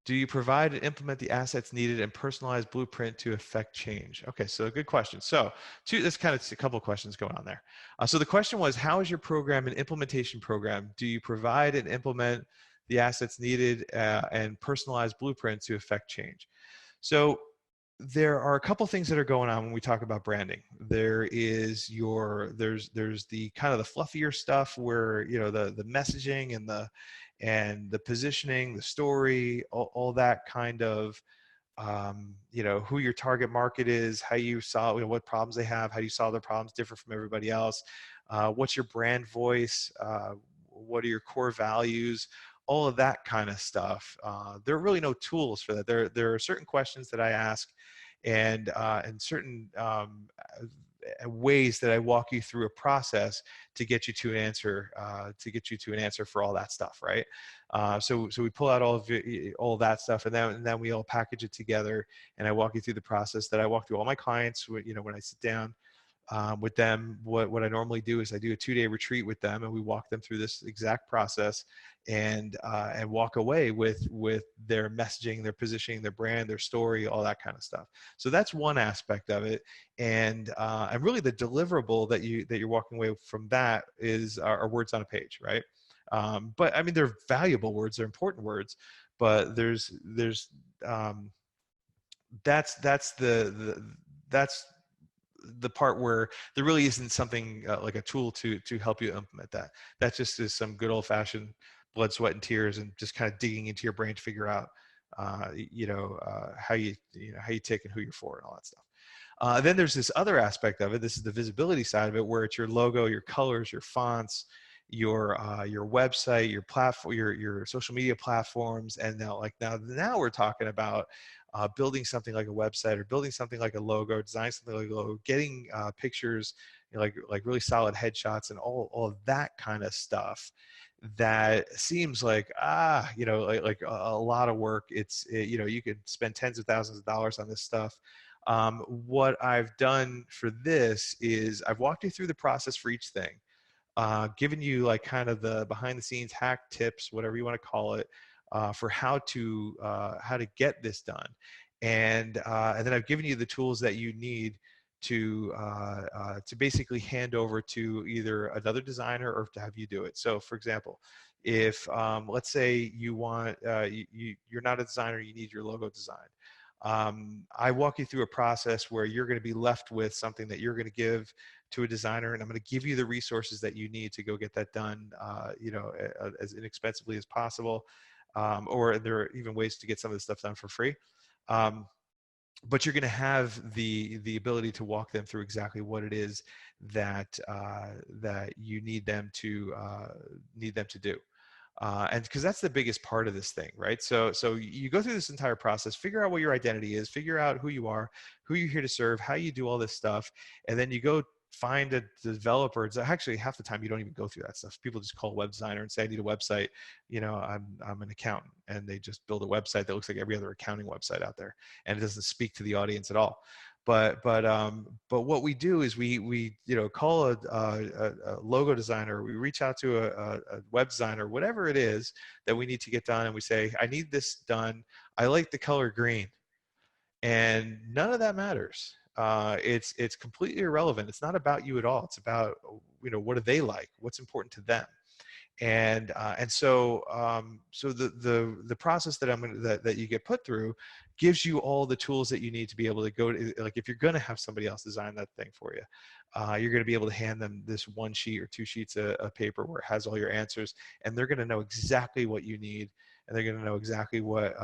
Do you provide and implement the assets needed and personalized blueprint to affect change? Okay, so good question. So there's kind of a couple of questions going on there. So the question was, how is your program and implementation program? Do you provide and implement the assets needed and personalized blueprint to affect change? So there are a couple things that are going on when we talk about branding. There's the kind of the fluffier stuff where the messaging and the positioning, the story, all that kind of who your target market is, how you solve, what problems they have, how do you solve their problems different from everybody else, what's your brand voice, what are your core values, all of that kind of stuff. There are really no tools for that. There are certain questions that I ask, and certain ways that I walk you through a process to get you to an answer for all that stuff, right? So we pull out all that stuff, and then we all package it together, and I walk you through the process that I walk through all my clients. When I sit down with them, what I normally do is I do a 2-day retreat with them, and we walk them through this exact process, and walk away with their messaging, their positioning, their brand, their story, all that kind of stuff. So that's one aspect of it, and really the deliverable that you're walking away from that is are words on a page, right? But I mean, they're valuable words, they're important words, but that's the part where there really isn't something like a tool to help you implement that. That just is some good old fashioned blood, sweat, and tears, and just kind of digging into your brain to figure out, how you tick and who you're for and all that stuff. Then there's this other aspect of it. This is the visibility side of it, where it's your logo, your colors, your fonts, your website, your platform, your social media platforms, and now we're talking about building something like a website, or building something like a logo, designing something like a logo, getting pictures, like really solid headshots, and all of that kind of stuff. That seems like like a lot of work. You could spend tens of thousands of dollars on this stuff. What I've done for this is I've walked you through the process for each thing, given you like kind of the behind the scenes hack tips, whatever you want to call it, for how to get this done, and then I've given you the tools that you need to basically hand over to either another designer or to have you do it. So, for example, if let's say you want you're not a designer, you need your logo designed. I walk you through a process where you're going to be left with something that you're going to give to a designer, and I'm going to give you the resources that you need to go get that done, as inexpensively as possible, or there are even ways to get some of this stuff done for free. But you're going to have the ability to walk them through exactly what it is that you need them to do. And because that's the biggest part of this thing, right? So you go through this entire process, figure out what your identity is, figure out who you are, who you're here to serve, how you do all this stuff, and then you go find a developer. It's actually half the time you don't even go through that stuff. People just call a web designer and say, I need a website. You know, I'm an accountant, and they just build a website that looks like every other accounting website out there, and it doesn't speak to the audience at all. But what we do is we you know, call a logo designer. We reach out to a web designer, whatever it is that we need to get done, and we say, I need this done. I like the color green, and none of that matters. It's completely irrelevant. It's not about you at all. It's about, you know, what do they like? What's important to them? And so the process that that you get put through gives you all the tools that you need to be able to go to, like, if you're going to have somebody else design that thing for you, you're going to be able to hand them this 1 sheet or 2 sheets of paper where it has all your answers, and they're going to know exactly what you need, and they're going to know exactly what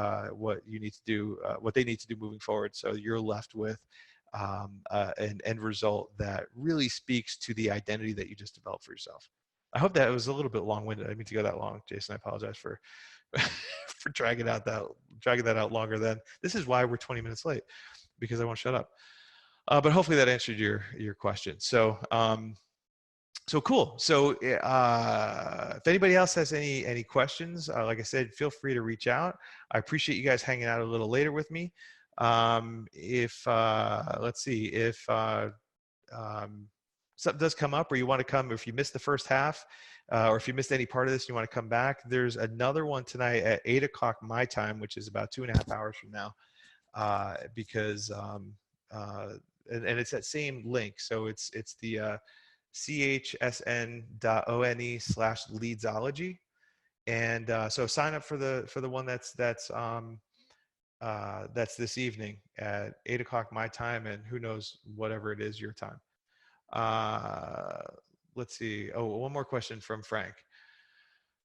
you need to do, what they need to do moving forward. So you're left with an end result that really speaks to the identity that you just developed for yourself. I hope that was a little bit long-winded. I didn't mean to go that long, Jason. I apologize for for dragging that out longer than this. Is why we're 20 minutes late, because I won't shut up. But hopefully that answered your question. So so cool. So if anybody else has any questions, like I said, feel free to reach out. I appreciate you guys hanging out a little later with me. If let's see, if something does come up, or you want to come, if you missed the first half, or if you missed any part of this, you want to come back, there's another one tonight at 8 o'clock my time, which is about 2.5 hours from now, because and it's that same link. So it's the chsn.one/Leadsology, and so sign up for the one that's this evening at 8 o'clock my time, and who knows, whatever it is your time. Let's see. Oh, one more question from Frank.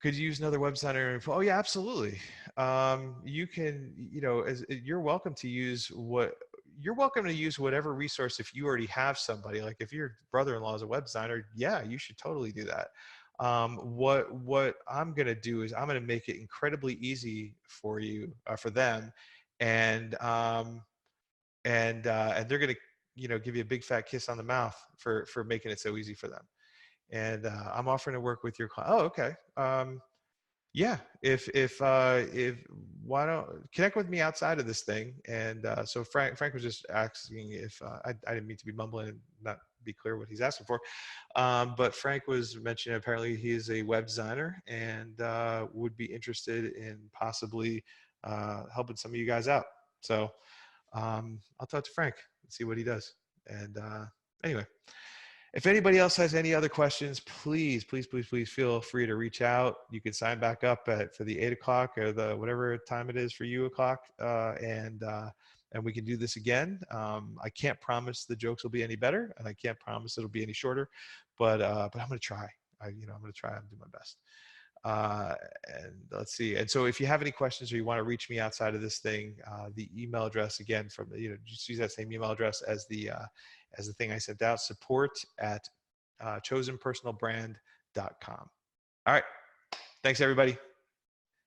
Could you use another web designer? Oh yeah, absolutely. You can, you know, you're welcome to use whatever resource. If you already have somebody, like if your brother-in-law is a web designer, yeah, you should totally do that. What I'm going to do is I'm going to make it incredibly easy for you, for them. And they're going to, you know, give you a big fat kiss on the mouth for making it so easy for them. And I'm offering to work with your client. Oh, okay. Yeah. If why don't connect with me outside of this thing? And so Frank was just asking if I didn't mean to be mumbling and not be clear what he's asking for. But Frank was mentioning apparently he is a web designer and would be interested in possibly helping some of you guys out. So I'll talk to Frank and see what he does. And anyway, if anybody else has any other questions, please feel free to reach out. You can sign back up for the 8 o'clock or the whatever time it is for you o'clock, and we can do this again. I can't promise the jokes will be any better, and I can't promise it'll be any shorter, but I'm going to try. I'm going to try and do my best. And let's see. And so if you have any questions or you want to reach me outside of this thing, the email address again from the, just use that same email address as the thing I sent out, support@chosenpersonalbrand.com. All right. Thanks everybody.